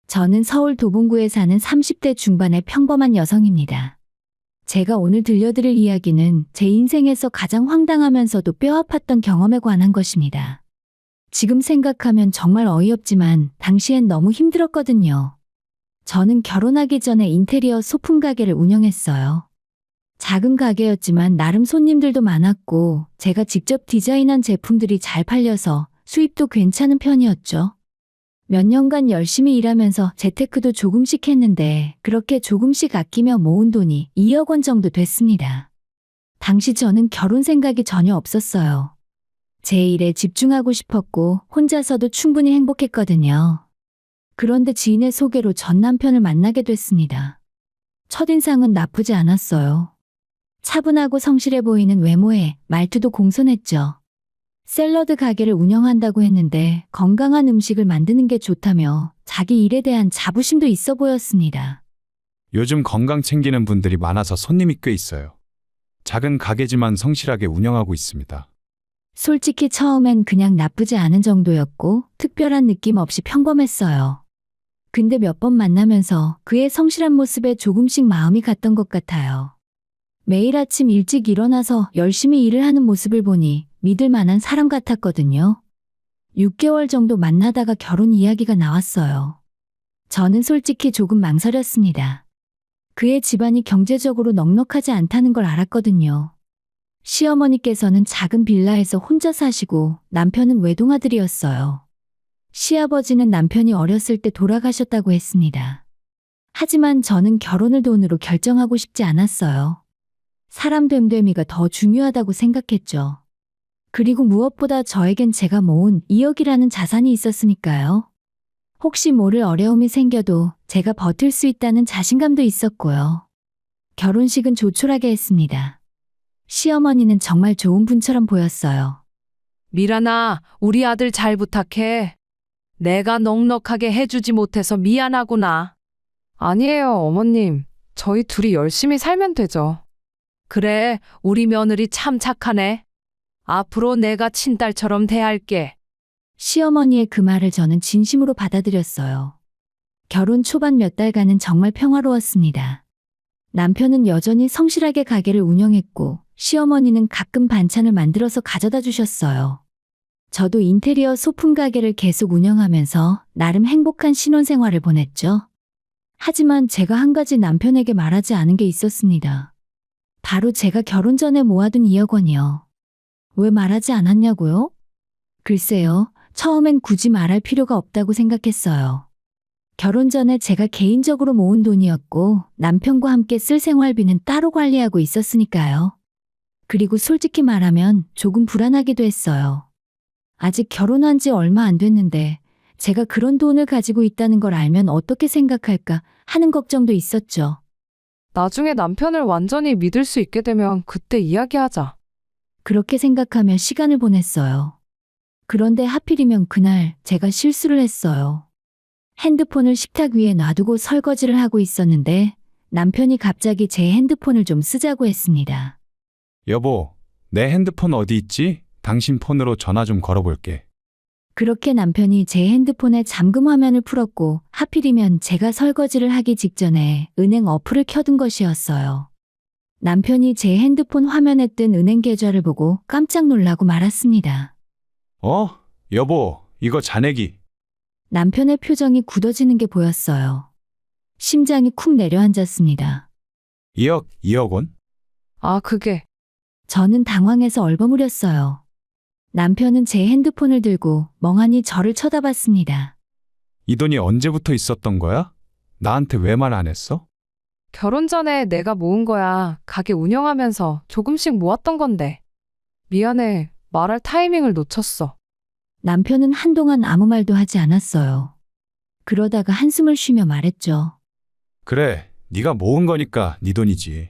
저는 서울 도봉구에 사는 30대 중반의 평범한 여성입니다. 제가 오늘 들려드릴 이야기는 제 인생에서 가장 황당하면서도 뼈아팠던 경험에 관한 것입니다. 지금 생각하면 정말 어이없지만 당시엔 너무 힘들었거든요. 저는 결혼하기 전에 인테리어 소품 가게를 운영했어요. 작은 가게였지만 나름 손님들도 많았고 제가 직접 디자인한 제품들이 잘 팔려서 수입도 괜찮은 편이었죠. 몇 년간 열심히 일하면서 재테크도 조금씩 했는데 그렇게 조금씩 아끼며 모은 돈이 2억 원 정도 됐습니다. 당시 저는 결혼 생각이 전혀 없었어요. 제 일에 집중하고 싶었고 혼자서도 충분히 행복했거든요. 그런데 지인의 소개로 전 남편을 만나게 됐습니다. 첫인상은 나쁘지 않았어요. 차분하고 성실해 보이는 외모에 말투도 공손했죠. 샐러드 가게를 운영한다고 했는데 건강한 음식을 만드는 게 좋다며 자기 일에 대한 자부심도 있어 보였습니다. 요즘 건강 챙기는 분들이 많아서 손님이 꽤 있어요. 작은 가게지만 성실하게 운영하고 있습니다. 솔직히 처음엔 그냥 나쁘지 않은 정도였고 특별한 느낌 없이 평범했어요. 근데 몇 번 만나면서 그의 성실한 모습에 조금씩 마음이 갔던 것 같아요. 매일 아침 일찍 일어나서 열심히 일을 하는 모습을 보니 믿을 만한 사람 같았거든요. 6개월 정도 만나다가 결혼 이야기가 나왔어요. 저는 솔직히 조금 망설였습니다. 그의 집안이 경제적으로 넉넉하지 않다는 걸 알았거든요. 시어머니께서는 작은 빌라에서 혼자 사시고 남편은 외동아들이었어요. 시아버지는 남편이 어렸을 때 돌아가셨다고 했습니다. 하지만 저는 결혼을 돈으로 결정하고 싶지 않았어요. 사람 됨됨이가 더 중요하다고 생각했죠. 그리고 무엇보다 저에겐 제가 모은 2억이라는 자산이 있었으니까요. 혹시 모를 어려움이 생겨도 제가 버틸 수 있다는 자신감도 있었고요. 결혼식은 조촐하게 했습니다. 시어머니는 정말 좋은 분처럼 보였어요. 미란아, 우리 아들 잘 부탁해. 내가 넉넉하게 해주지 못해서 미안하구나. 아니에요, 어머님. 저희 둘이 열심히 살면 되죠. 그래, 우리 며느리 참 착하네. 앞으로 내가 친딸처럼 대할게. 시어머니의 그 말을 저는 진심으로 받아들였어요. 결혼 초반 몇 달간은 정말 평화로웠습니다. 남편은 여전히 성실하게 가게를 운영했고 시어머니는 가끔 반찬을 만들어서 가져다 주셨어요. 저도 인테리어 소품 가게를 계속 운영하면서 나름 행복한 신혼생활을 보냈죠. 하지만 제가 한 가지 남편에게 말하지 않은 게 있었습니다. 바로 제가 결혼 전에 모아둔 2억 원이요. 왜 말하지 않았냐고요? 글쎄요, 처음엔 굳이 말할 필요가 없다고 생각했어요. 결혼 전에 제가 개인적으로 모은 돈이었고 남편과 함께 쓸 생활비는 따로 관리하고 있었으니까요. 그리고 솔직히 말하면 조금 불안하기도 했어요. 아직 결혼한 지 얼마 안 됐는데 제가 그런 돈을 가지고 있다는 걸 알면 어떻게 생각할까 하는 걱정도 있었죠. 나중에 남편을 완전히 믿을 수 있게 되면 그때 이야기하자. 그렇게 생각하며 시간을 보냈어요. 그런데 하필이면 그날 제가 실수를 했어요. 핸드폰을 식탁 위에 놔두고 설거지를 하고 있었는데 남편이 갑자기 제 핸드폰을 좀 쓰자고 했습니다. 여보, 내 핸드폰 어디 있지? 당신 폰으로 전화 좀 걸어볼게. 그렇게 남편이 제 핸드폰의 잠금 화면을 풀었고 하필이면 제가 설거지를 하기 직전에 은행 어플을 켜둔 것이었어요. 남편이 제 핸드폰 화면에 뜬 은행 계좌를 보고 깜짝 놀라고 말았습니다. 여보, 이거 잔액이. 남편의 표정이 굳어지는 게 보였어요. 심장이 쿵 내려앉았습니다. 2억 원? 아, 그게. 저는 당황해서 얼버무렸어요. 남편은 제 핸드폰을 들고 멍하니 저를 쳐다봤습니다. 이 돈이 언제부터 있었던 거야? 나한테 왜 말 안 했어? 결혼 전에 내가 모은 거야. 가게 운영하면서 조금씩 모았던 건데. 미안해. 말할 타이밍을 놓쳤어. 남편은 한동안 아무 말도 하지 않았어요. 그러다가 한숨을 쉬며 말했죠. 그래, 네가 모은 거니까 네 돈이지.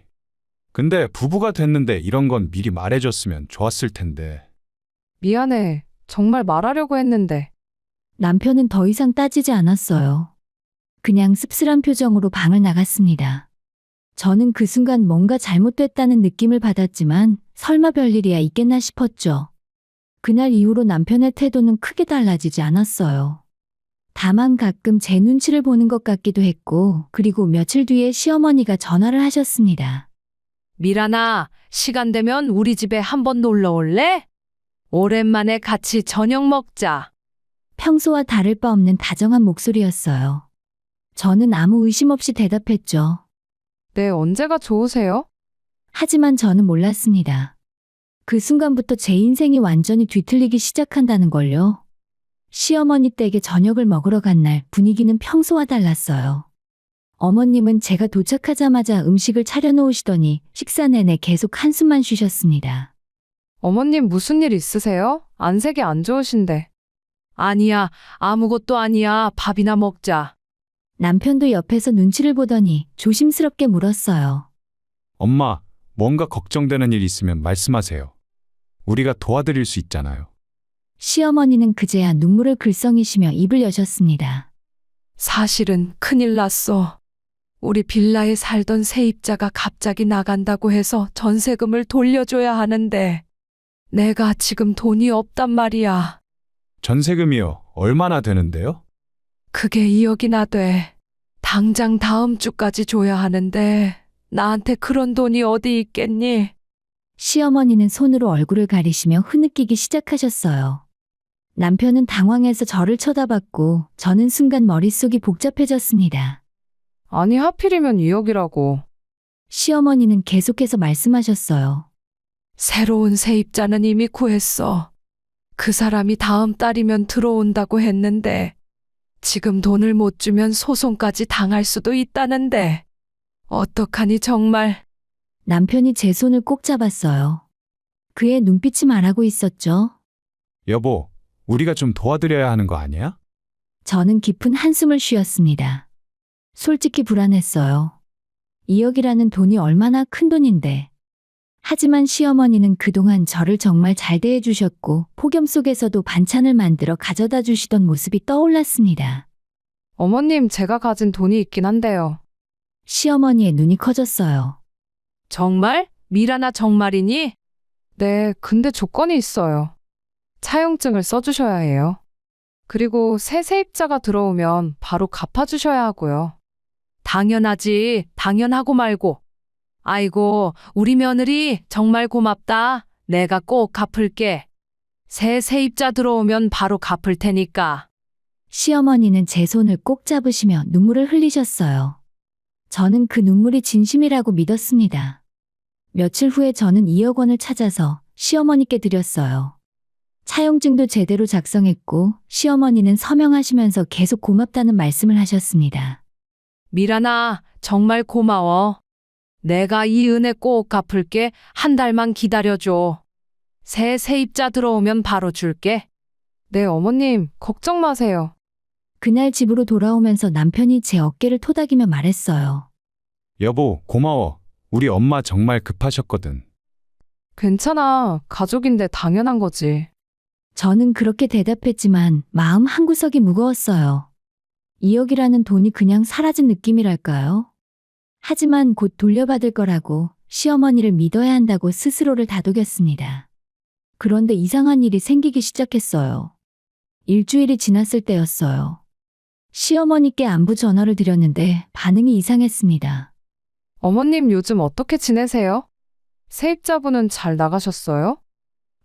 근데 부부가 됐는데 이런 건 미리 말해줬으면 좋았을 텐데. 미안해. 정말 말하려고 했는데. 남편은 더 이상 따지지 않았어요. 그냥 씁쓸한 표정으로 방을 나갔습니다. 저는 그 순간 뭔가 잘못됐다는 느낌을 받았지만 설마 별일이야 있겠나 싶었죠. 그날 이후로 남편의 태도는 크게 달라지지 않았어요. 다만 가끔 제 눈치를 보는 것 같기도 했고, 그리고 며칠 뒤에 시어머니가 전화를 하셨습니다. 미란아, 시간 되면 우리 집에 한번 놀러 올래? 오랜만에 같이 저녁 먹자. 평소와 다를 바 없는 다정한 목소리였어요. 저는 아무 의심 없이 대답했죠. 네, 언제가 좋으세요? 하지만 저는 몰랐습니다. 그 순간부터 제 인생이 완전히 뒤틀리기 시작한다는 걸요. 시어머니 댁에 저녁을 먹으러 간 날 분위기는 평소와 달랐어요. 어머님은 제가 도착하자마자 음식을 차려놓으시더니 식사 내내 계속 한숨만 쉬셨습니다. 어머님 무슨 일 있으세요? 안색이 안 좋으신데. 아니야, 아무것도 아니야. 밥이나 먹자. 남편도 옆에서 눈치를 보더니 조심스럽게 물었어요. 엄마, 뭔가 걱정되는 일 있으면 말씀하세요. 우리가 도와드릴 수 있잖아요. 시어머니는 그제야 눈물을 글썽이시며 입을 여셨습니다. 사실은 큰일 났어. 우리 빌라에 살던 세입자가 갑자기 나간다고 해서 전세금을 돌려줘야 하는데 내가 지금 돈이 없단 말이야. 전세금이요. 얼마나 되는데요? 그게 2억이나 돼. 당장 다음 주까지 줘야 하는데 나한테 그런 돈이 어디 있겠니? 시어머니는 손으로 얼굴을 가리시며 흐느끼기 시작하셨어요. 남편은 당황해서 저를 쳐다봤고 저는 순간 머릿속이 복잡해졌습니다. 아니, 하필이면 2억이라고. 시어머니는 계속해서 말씀하셨어요. 새로운 세입자는 이미 구했어. 그 사람이 다음 달이면 들어온다고 했는데 지금 돈을 못 주면 소송까지 당할 수도 있다는데 어떡하니 정말. 남편이 제 손을 꼭 잡았어요. 그의 눈빛이 말하고 있었죠. 여보, 우리가 좀 도와드려야 하는 거 아니야? 저는 깊은 한숨을 쉬었습니다. 솔직히 불안했어요. 2억이라는 돈이 얼마나 큰 돈인데. 하지만 시어머니는 그동안 저를 정말 잘 대해주셨고 폭염 속에서도 반찬을 만들어 가져다 주시던 모습이 떠올랐습니다. 어머님, 제가 가진 돈이 있긴 한데요. 시어머니의 눈이 커졌어요. 정말? 미라나 정말이니? 네, 근데 조건이 있어요. 차용증을 써주셔야 해요. 그리고 새 세입자가 들어오면 바로 갚아주셔야 하고요. 당연하지. 당연하고 말고. 아이고, 우리 며느리 정말 고맙다. 내가 꼭 갚을게. 새 세입자 들어오면 바로 갚을 테니까. 시어머니는 제 손을 꼭 잡으시며 눈물을 흘리셨어요. 저는 그 눈물이 진심이라고 믿었습니다. 며칠 후에 저는 2억 원을 찾아서 시어머니께 드렸어요. 차용증도 제대로 작성했고 시어머니는 서명하시면서 계속 고맙다는 말씀을 하셨습니다. 미란아, 정말 고마워. 내가 이 은혜 꼭 갚을게. 한 달만 기다려줘. 새 세입자 들어오면 바로 줄게. 네, 어머님, 걱정 마세요. 그날 집으로 돌아오면서 남편이 제 어깨를 토닥이며 말했어요. 여보, 고마워. 우리 엄마 정말 급하셨거든. 괜찮아. 가족인데 당연한 거지. 저는 그렇게 대답했지만 마음 한구석이 무거웠어요. 2억이라는 돈이 그냥 사라진 느낌이랄까요? 하지만 곧 돌려받을 거라고 시어머니를 믿어야 한다고 스스로를 다독였습니다. 그런데 이상한 일이 생기기 시작했어요. 일주일이 지났을 때였어요. 시어머니께 안부 전화를 드렸는데 반응이 이상했습니다. 어머님, 요즘 어떻게 지내세요? 세입자분은 잘 나가셨어요?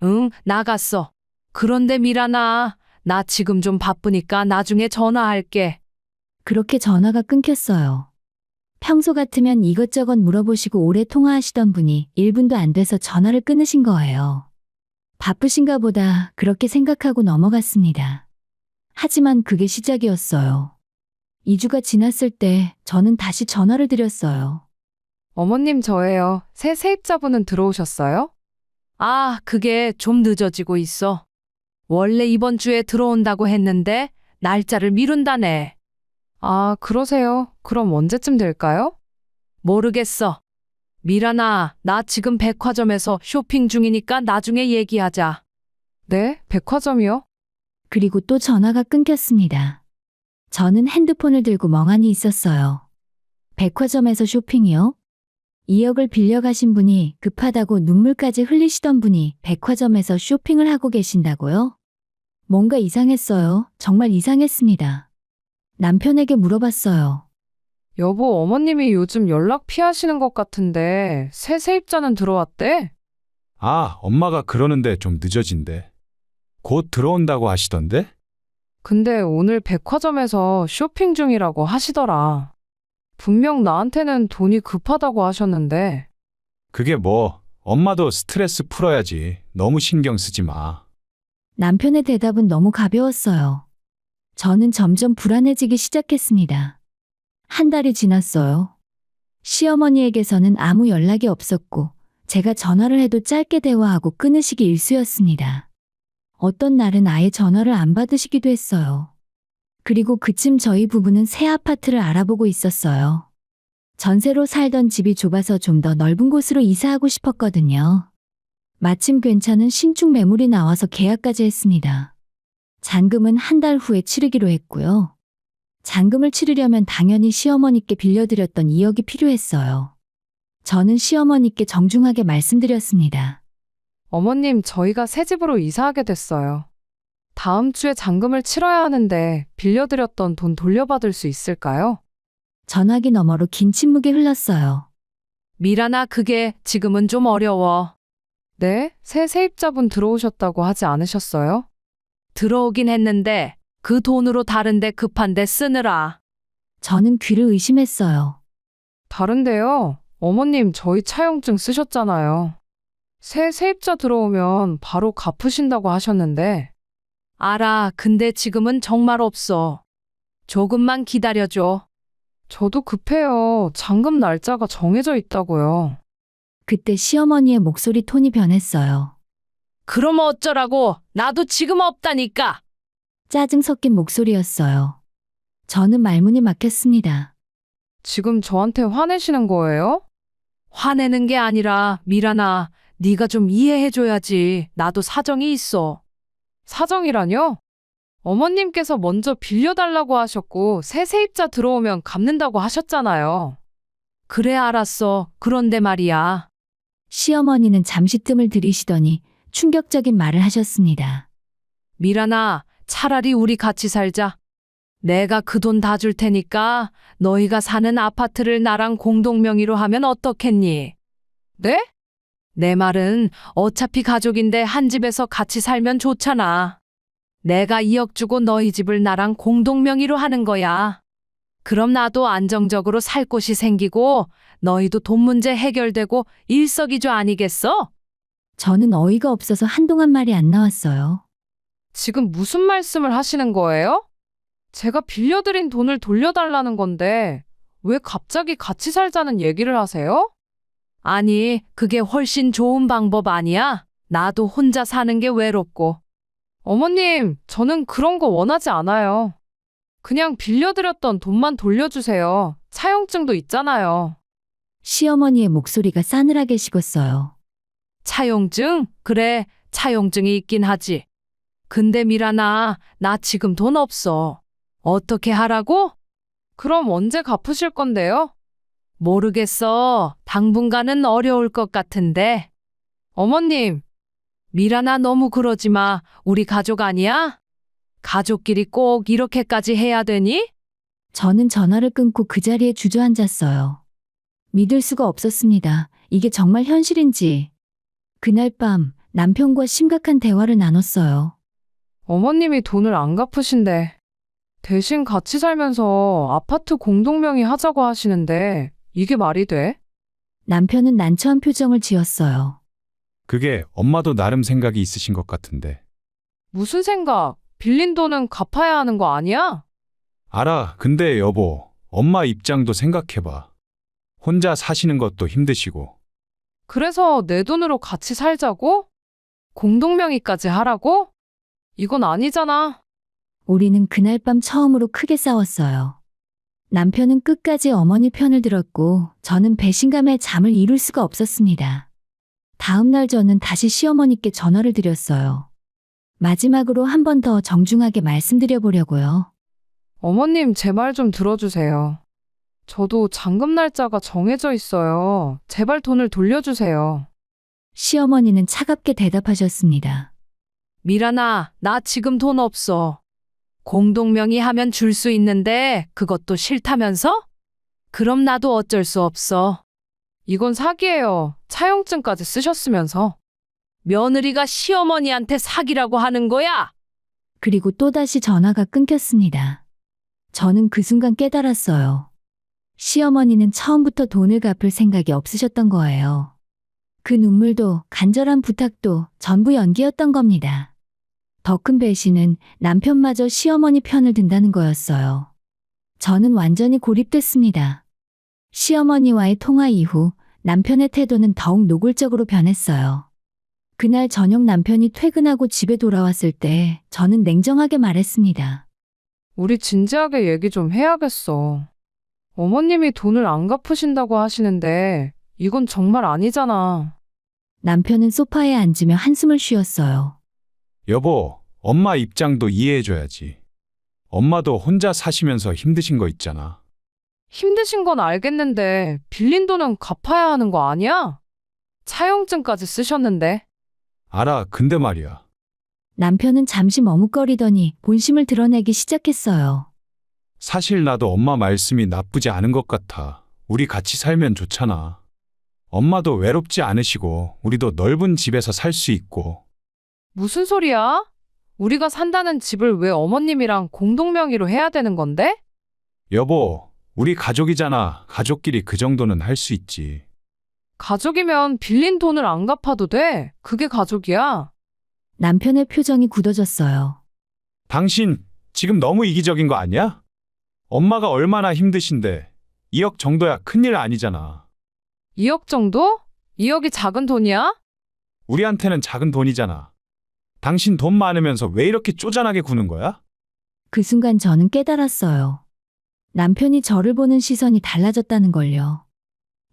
응, 나갔어. 그런데 미란아, 나 지금 좀 바쁘니까 나중에 전화할게. 그렇게 전화가 끊겼어요. 평소 같으면 이것저것 물어보시고 오래 통화하시던 분이 1분도 안 돼서 전화를 끊으신 거예요. 바쁘신가 보다 그렇게 생각하고 넘어갔습니다. 하지만 그게 시작이었어요. 2주가 지났을 때 저는 다시 전화를 드렸어요. 어머님, 저예요. 새 세입자분은 들어오셨어요? 아, 그게 좀 늦어지고 있어. 원래 이번 주에 들어온다고 했는데 날짜를 미룬다네. 아, 그러세요? 그럼 언제쯤 될까요? 모르겠어. 미란아, 나 지금 백화점에서 쇼핑 중이니까 나중에 얘기하자. 네? 백화점이요? 그리고 또 전화가 끊겼습니다. 저는 핸드폰을 들고 멍하니 있었어요. 백화점에서 쇼핑이요? 2억을 빌려가신 분이 급하다고 눈물까지 흘리시던 분이 백화점에서 쇼핑을 하고 계신다고요? 뭔가 이상했어요. 정말 이상했습니다. 남편에게 물어봤어요. 여보, 어머님이 요즘 연락 피하시는 것 같은데 새 세입자는 들어왔대? 아, 엄마가 그러는데 좀 늦어진대. 곧 들어온다고 하시던데? 근데 오늘 백화점에서 쇼핑 중이라고 하시더라. 분명 나한테는 돈이 급하다고 하셨는데. 그게 뭐, 엄마도 스트레스 풀어야지. 너무 신경 쓰지 마. 남편의 대답은 너무 가벼웠어요. 저는 점점 불안해지기 시작했습니다. 한 달이 지났어요. 시어머니에게서는 아무 연락이 없었고, 제가 전화를 해도 짧게 대화하고 끊으시기 일쑤였습니다. 어떤 날은 아예 전화를 안 받으시기도 했어요. 그리고 그쯤 저희 부부는 새 아파트를 알아보고 있었어요. 전세로 살던 집이 좁아서 좀 더 넓은 곳으로 이사하고 싶었거든요. 마침 괜찮은 신축 매물이 나와서 계약까지 했습니다. 잔금은 한 달 후에 치르기로 했고요. 잔금을 치르려면 당연히 시어머니께 빌려드렸던 2억이 필요했어요. 저는 시어머니께 정중하게 말씀드렸습니다. 어머님, 저희가 새 집으로 이사하게 됐어요. 다음 주에 잔금을 치러야 하는데 빌려드렸던 돈 돌려받을 수 있을까요? 전화기 너머로 긴 침묵이 흘렀어요. 미란아, 그게 지금은 좀 어려워. 네? 새 세입자분 들어오셨다고 하지 않으셨어요? 들어오긴 했는데 그 돈으로 다른데 급한데 쓰느라. 저는 귀를 의심했어요. 다른데요? 어머님, 저희 차용증 쓰셨잖아요. 새 세입자 들어오면 바로 갚으신다고 하셨는데. 알아. 근데 지금은 정말 없어. 조금만 기다려줘. 저도 급해요. 잔금 날짜가 정해져 있다고요. 그때 시어머니의 목소리 톤이 변했어요. 그럼 어쩌라고? 나도 지금 없다니까. 짜증 섞인 목소리였어요. 저는 말문이 막혔습니다. 지금 저한테 화내시는 거예요? 화내는 게 아니라 미란아, 네가 좀 이해해줘야지. 나도 사정이 있어. 사정이라뇨? 어머님께서 먼저 빌려달라고 하셨고 새 세입자 들어오면 갚는다고 하셨잖아요. 그래, 알았어. 그런데 말이야. 시어머니는 잠시 뜸을 들이시더니 충격적인 말을 하셨습니다. 미란아, 차라리 우리 같이 살자. 내가 그 돈 다 줄 테니까 너희가 사는 아파트를 나랑 공동 명의로 하면 어떻겠니? 네? 내 말은 어차피 가족인데 한 집에서 같이 살면 좋잖아. 내가 2억 주고 너희 집을 나랑 공동 명의로 하는 거야. 그럼 나도 안정적으로 살 곳이 생기고 너희도 돈 문제 해결되고 일석이조 아니겠어? 저는 어이가 없어서 한동안 말이 안 나왔어요. 지금 무슨 말씀을 하시는 거예요? 제가 빌려드린 돈을 돌려달라는 건데 왜 갑자기 같이 살자는 얘기를 하세요? 아니, 그게 훨씬 좋은 방법 아니야? 나도 혼자 사는 게 외롭고. 어머님, 저는 그런 거 원하지 않아요. 그냥 빌려드렸던 돈만 돌려주세요. 차용증도 있잖아요. 시어머니의 목소리가 싸늘하게 식었어요. 차용증? 그래, 차용증이 있긴 하지. 근데 미란아, 나 지금 돈 없어. 어떻게 하라고? 그럼 언제 갚으실 건데요? 모르겠어. 당분간은 어려울 것 같은데. 어머님, 미란아, 너무 그러지 마. 우리 가족 아니야? 가족끼리 꼭 이렇게까지 해야 되니? 저는 전화를 끊고 그 자리에 주저앉았어요. 믿을 수가 없었습니다. 이게 정말 현실인지. 그날 밤 남편과 심각한 대화를 나눴어요. 어머님이 돈을 안 갚으신데 대신 같이 살면서 아파트 공동명의 하자고 하시는데 이게 말이 돼? 남편은 난처한 표정을 지었어요. 그게 엄마도 나름 생각이 있으신 것 같은데. 무슨 생각? 빌린 돈은 갚아야 하는 거 아니야? 알아. 근데 여보, 엄마 입장도 생각해봐. 혼자 사시는 것도 힘드시고. 그래서 내 돈으로 같이 살자고? 공동명의까지 하라고? 이건 아니잖아. 우리는 그날 밤 처음으로 크게 싸웠어요. 남편은 끝까지 어머니 편을 들었고 저는 배신감에 잠을 이룰 수가 없었습니다. 다음 날 저는 다시 시어머니께 전화를 드렸어요. 마지막으로 한 번 더 정중하게 말씀드려 보려고요. 어머님, 제 말 좀 들어주세요. 저도 잔금 날짜가 정해져 있어요. 제발 돈을 돌려주세요. 시어머니는 차갑게 대답하셨습니다. 미란아, 나 지금 돈 없어. 공동명의 하면 줄 수 있는데 그것도 싫다면서? 그럼 나도 어쩔 수 없어. 이건 사기예요. 차용증까지 쓰셨으면서. 며느리가 시어머니한테 사기라고 하는 거야? 그리고 또다시 전화가 끊겼습니다. 저는 그 순간 깨달았어요. 시어머니는 처음부터 돈을 갚을 생각이 없으셨던 거예요. 그 눈물도 간절한 부탁도 전부 연기였던 겁니다. 더 큰 배신은 남편마저 시어머니 편을 든다는 거였어요. 저는 완전히 고립됐습니다. 시어머니와의 통화 이후 남편의 태도는 더욱 노골적으로 변했어요. 그날 저녁 남편이 퇴근하고 집에 돌아왔을 때 저는 냉정하게 말했습니다. 우리 진지하게 얘기 좀 해야겠어. 어머님이 돈을 안 갚으신다고 하시는데 이건 정말 아니잖아. 남편은 소파에 앉으며 한숨을 쉬었어요. 여보, 엄마 입장도 이해해줘야지. 엄마도 혼자 사시면서 힘드신 거 있잖아. 힘드신 건 알겠는데 빌린 돈은 갚아야 하는 거 아니야? 차용증까지 쓰셨는데. 알아, 근데 말이야. 남편은 잠시 머뭇거리더니 본심을 드러내기 시작했어요. 사실 나도 엄마 말씀이 나쁘지 않은 것 같아. 우리 같이 살면 좋잖아. 엄마도 외롭지 않으시고 우리도 넓은 집에서 살 수 있고. 무슨 소리야? 우리가 산다는 집을 왜 어머님이랑 공동명의로 해야 되는 건데? 여보, 우리 가족이잖아. 가족끼리 그 정도는 할 수 있지. 가족이면 빌린 돈을 안 갚아도 돼. 그게 가족이야. 남편의 표정이 굳어졌어요. 당신 지금 너무 이기적인 거 아니야? 엄마가 얼마나 힘드신데 2억 정도야 큰일 아니잖아. 2억 정도? 2억이 작은 돈이야? 우리한테는 작은 돈이잖아. 당신 돈 많으면서 왜 이렇게 쪼잔하게 구는 거야? 그 순간 저는 깨달았어요. 남편이 저를 보는 시선이 달라졌다는 걸요.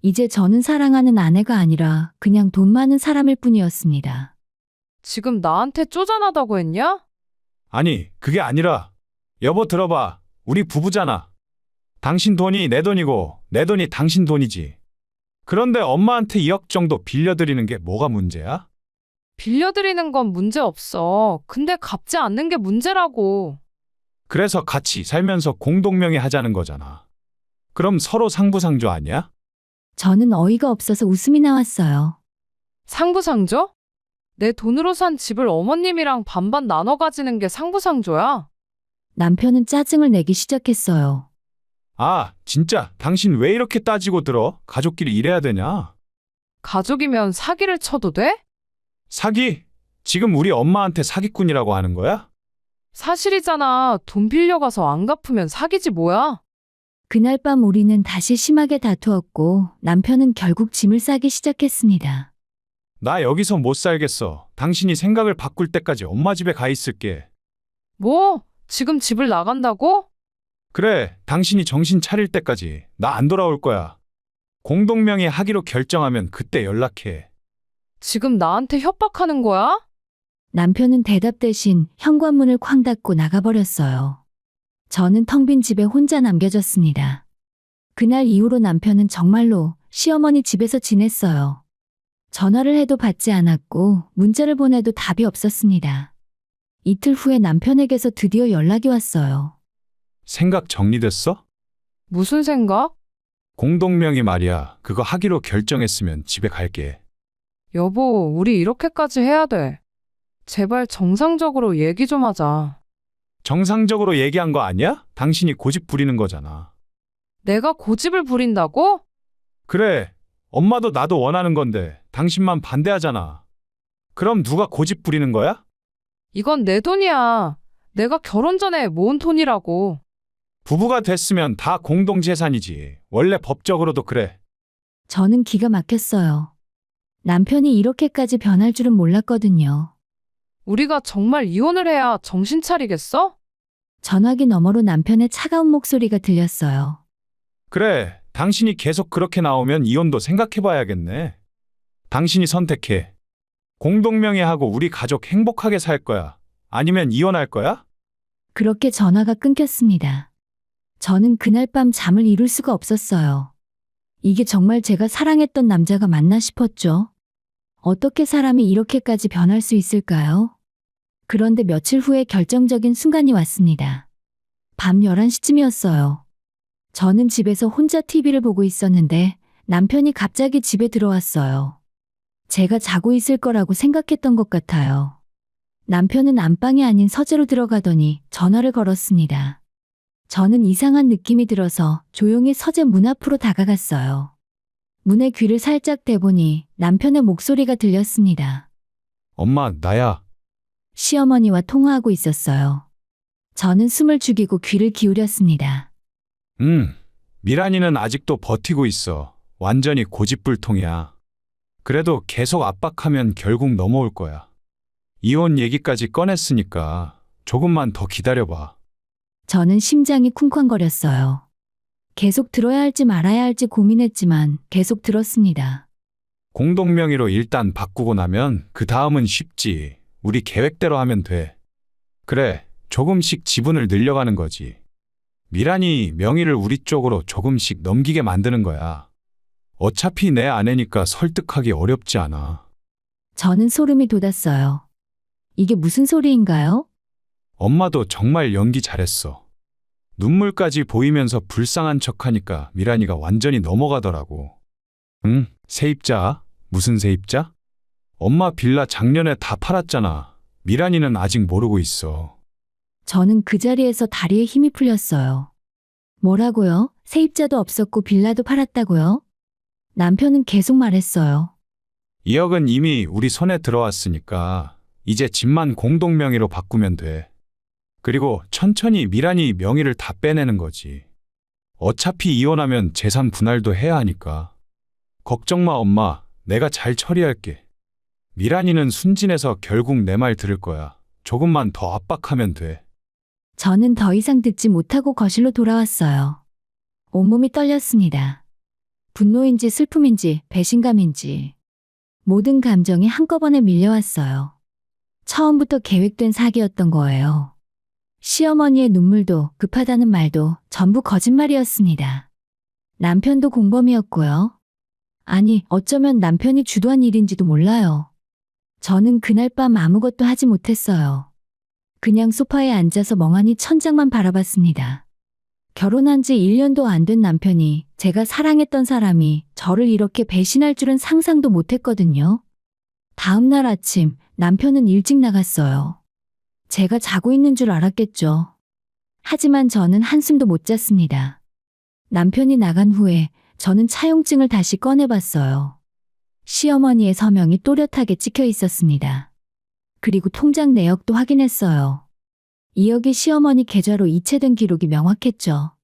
이제 저는 사랑하는 아내가 아니라 그냥 돈 많은 사람일 뿐이었습니다. 지금 나한테 쪼잔하다고 했냐? 아니, 그게 아니라 여보 들어봐. 우리 부부잖아. 당신 돈이 내 돈이고 내 돈이 당신 돈이지. 그런데 엄마한테 2억 정도 빌려드리는 게 뭐가 문제야? 빌려드리는 건 문제 없어. 근데 갚지 않는 게 문제라고. 그래서 같이 살면서 공동명의 하자는 거잖아. 그럼 서로 상부상조 아니야? 저는 어이가 없어서 웃음이 나왔어요. 상부상조? 내 돈으로 산 집을 어머님이랑 반반 나눠 가지는 게 상부상조야. 남편은 짜증을 내기 시작했어요. 아, 진짜 당신 왜 이렇게 따지고 들어? 가족끼리 이래야 되냐? 가족이면 사기를 쳐도 돼? 사기? 지금 우리 엄마한테 사기꾼이라고 하는 거야? 사실이잖아. 돈 빌려가서 안 갚으면 사기지 뭐야. 그날 밤 우리는 다시 심하게 다투었고 남편은 결국 짐을 싸기 시작했습니다. 나 여기서 못 살겠어. 당신이 생각을 바꿀 때까지 엄마 집에 가 있을게. 뭐? 지금 집을 나간다고? 그래, 당신이 정신 차릴 때까지 나 안 돌아올 거야. 공동명의 하기로 결정하면 그때 연락해. 지금 나한테 협박하는 거야? 남편은 대답 대신 현관문을 쾅 닫고 나가버렸어요. 저는 텅 빈 집에 혼자 남겨졌습니다. 그날 이후로 남편은 정말로 시어머니 집에서 지냈어요. 전화를 해도 받지 않았고 문자를 보내도 답이 없었습니다. 이틀 후에 남편에게서 드디어 연락이 왔어요. 생각 정리됐어? 무슨 생각? 공동명의 말이야. 그거 하기로 결정했으면 집에 갈게. 여보, 우리 이렇게까지 해야 돼. 제발 정상적으로 얘기 좀 하자. 정상적으로 얘기한 거 아니야? 당신이 고집 부리는 거잖아. 내가 고집을 부린다고? 그래, 엄마도 나도 원하는 건데 당신만 반대하잖아. 그럼 누가 고집 부리는 거야? 이건 내 돈이야. 내가 결혼 전에 모은 돈이라고. 부부가 됐으면 다 공동재산이지. 원래 법적으로도 그래. 저는 기가 막혔어요. 남편이 이렇게까지 변할 줄은 몰랐거든요. 우리가 정말 이혼을 해야 정신 차리겠어? 전화기 너머로 남편의 차가운 목소리가 들렸어요. 그래, 당신이 계속 그렇게 나오면 이혼도 생각해봐야겠네. 당신이 선택해. 공동명의하고 우리 가족 행복하게 살 거야? 아니면 이혼할 거야? 그렇게 전화가 끊겼습니다. 저는 그날 밤 잠을 이룰 수가 없었어요. 이게 정말 제가 사랑했던 남자가 맞나 싶었죠. 어떻게 사람이 이렇게까지 변할 수 있을까요? 그런데 며칠 후에 결정적인 순간이 왔습니다. 밤 11시쯤이었어요. 저는 집에서 혼자 TV를 보고 있었는데 남편이 갑자기 집에 들어왔어요. 제가 자고 있을 거라고 생각했던 것 같아요. 남편은 안방이 아닌 서재로 들어가더니 전화를 걸었습니다. 저는 이상한 느낌이 들어서 조용히 서재 문 앞으로 다가갔어요. 문에 귀를 살짝 대보니 남편의 목소리가 들렸습니다. 엄마, 나야. 시어머니와 통화하고 있었어요. 저는 숨을 죽이고 귀를 기울였습니다. 미란이는 아직도 버티고 있어. 완전히 고집불통이야. 그래도 계속 압박하면 결국 넘어올 거야. 이혼 얘기까지 꺼냈으니까 조금만 더 기다려봐. 저는 심장이 쿵쾅거렸어요. 계속 들어야 할지 말아야 할지 고민했지만 계속 들었습니다. 공동명의로 일단 바꾸고 나면 그 다음은 쉽지. 우리 계획대로 하면 돼. 그래, 조금씩 지분을 늘려가는 거지. 미란이 명의를 우리 쪽으로 조금씩 넘기게 만드는 거야. 어차피 내 아내니까 설득하기 어렵지 않아. 저는 소름이 돋았어요. 이게 무슨 소리인가요? 엄마도 정말 연기 잘했어. 눈물까지 보이면서 불쌍한 척하니까 미란이가 완전히 넘어가더라고. 응, 세입자? 무슨 세입자? 엄마 빌라 작년에 다 팔았잖아. 미란이는 아직 모르고 있어. 저는 그 자리에서 다리에 힘이 풀렸어요. 뭐라고요? 세입자도 없었고 빌라도 팔았다고요? 남편은 계속 말했어요. 2억은 이미 우리 손에 들어왔으니까 이제 집만 공동명의로 바꾸면 돼. 그리고 천천히 미란이 명의를 다 빼내는 거지. 어차피 이혼하면 재산 분할도 해야 하니까. 걱정 마, 엄마. 내가 잘 처리할게. 미란이는 순진해서 결국 내 말 들을 거야. 조금만 더 압박하면 돼. 저는 더 이상 듣지 못하고 거실로 돌아왔어요. 온몸이 떨렸습니다. 분노인지 슬픔인지 배신감인지 모든 감정이 한꺼번에 밀려왔어요. 처음부터 계획된 사기였던 거예요. 시어머니의 눈물도 급하다는 말도 전부 거짓말이었습니다. 남편도 공범이었고요. 아니, 어쩌면 남편이 주도한 일인지도 몰라요. 저는 그날 밤 아무것도 하지 못했어요. 그냥 소파에 앉아서 멍하니 천장만 바라봤습니다. 결혼한 지 1년도 안 된 남편이 제가 사랑했던 사람이 저를 이렇게 배신할 줄은 상상도 못했거든요. 다음 날 아침 남편은 일찍 나갔어요. 제가 자고 있는 줄 알았겠죠. 하지만 저는 한숨도 못 잤습니다. 남편이 나간 후에 저는 차용증을 다시 꺼내봤어요. 시어머니의 서명이 또렷하게 찍혀 있었습니다. 그리고 통장 내역도 확인했어요. 2억이 시어머니 계좌로 이체된 기록이 명확했죠.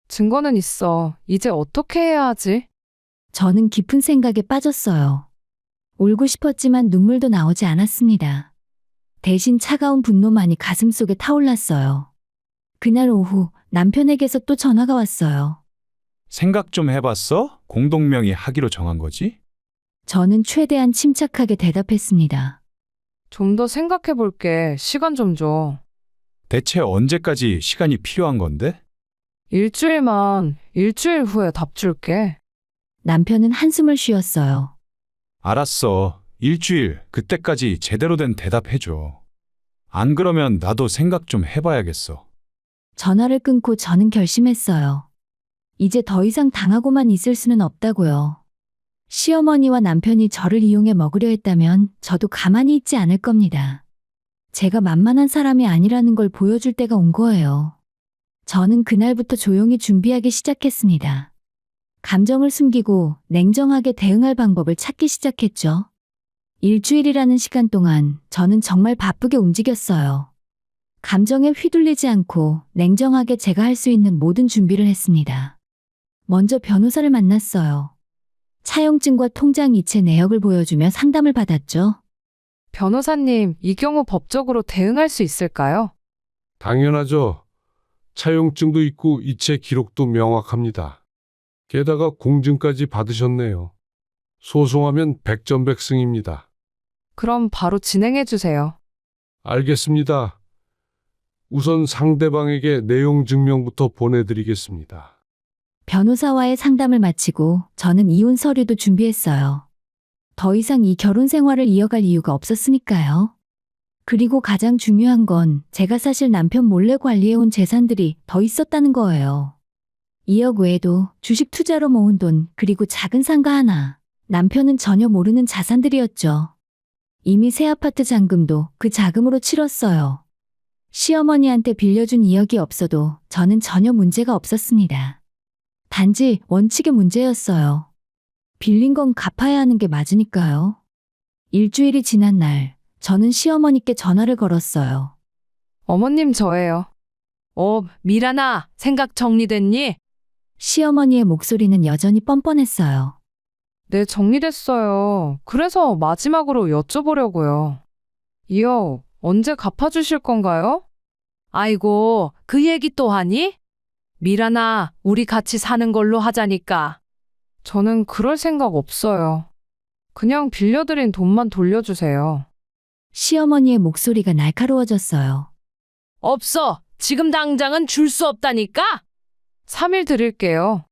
증거는 있어. 이제 어떻게 해야 하지? 저는 깊은 생각에 빠졌어요. 울고 싶었지만 눈물도 나오지 않았습니다. 대신 차가운 분노만이 가슴속에 타올랐어요. 그날 오후 남편에게서 또 전화가 왔어요. 생각 좀 해봤어? 공동명의 하기로 정한 거지? 저는 최대한 침착하게 대답했습니다. 좀 더 생각해 볼게. 시간 좀 줘. 대체 언제까지 시간이 필요한 건데? 일주일 후에 답 줄게. 남편은 한숨을 쉬었어요. 알았어. 일주일, 그때까지 제대로 된 대답해줘. 안 그러면 나도 생각 좀 해봐야겠어. 전화를 끊고 저는 결심했어요. 이제 더 이상 당하고만 있을 수는 없다고요. 시어머니와 남편이 저를 이용해 먹으려 했다면 저도 가만히 있지 않을 겁니다. 제가 만만한 사람이 아니라는 걸 보여줄 때가 온 거예요. 저는 그날부터 조용히 준비하기 시작했습니다. 감정을 숨기고 냉정하게 대응할 방법을 찾기 시작했죠. 일주일이라는 시간 동안 저는 정말 바쁘게 움직였어요. 감정에 휘둘리지 않고 냉정하게 제가 할 수 있는 모든 준비를 했습니다. 먼저 변호사를 만났어요. 차용증과 통장 이체 내역을 보여주며 상담을 받았죠. 변호사님, 이 경우 법적으로 대응할 수 있을까요? 당연하죠. 차용증도 있고 이체 기록도 명확합니다. 게다가 공증까지 받으셨네요. 소송하면 백전백승입니다. 그럼 바로 진행해 주세요. 알겠습니다. 우선 상대방에게 내용 증명부터 보내드리겠습니다. 변호사와의 상담을 마치고 저는 이혼 서류도 준비했어요. 더 이상 이 결혼 생활을 이어갈 이유가 없었으니까요. 그리고 가장 중요한 건 제가 사실 남편 몰래 관리해온 재산들이 더 있었다는 거예요. 2억 외에도 주식 투자로 모은 돈, 그리고 작은 상가 하나. 남편은 전혀 모르는 자산들이었죠. 이미 새 아파트 잔금도 그 자금으로 치렀어요. 시어머니한테 빌려준 2억이 없어도 저는 전혀 문제가 없었습니다. 단지 원칙의 문제였어요. 빌린 건 갚아야 하는 게 맞으니까요. 일주일이 지난 날, 저는 시어머니께 전화를 걸었어요. 어머님 저예요. 미란아, 생각 정리됐니? 시어머니의 목소리는 여전히 뻔뻔했어요. 네, 정리됐어요. 그래서 마지막으로 여쭤보려고요. 2억 언제 갚아주실 건가요? 아이고, 그 얘기 또 하니? 미란아, 우리 같이 사는 걸로 하자니까. 저는 그럴 생각 없어요. 그냥 빌려드린 돈만 돌려주세요. 시어머니의 목소리가 날카로워졌어요. 없어! 지금 당장은 줄 수 없다니까? 3일 드릴게요.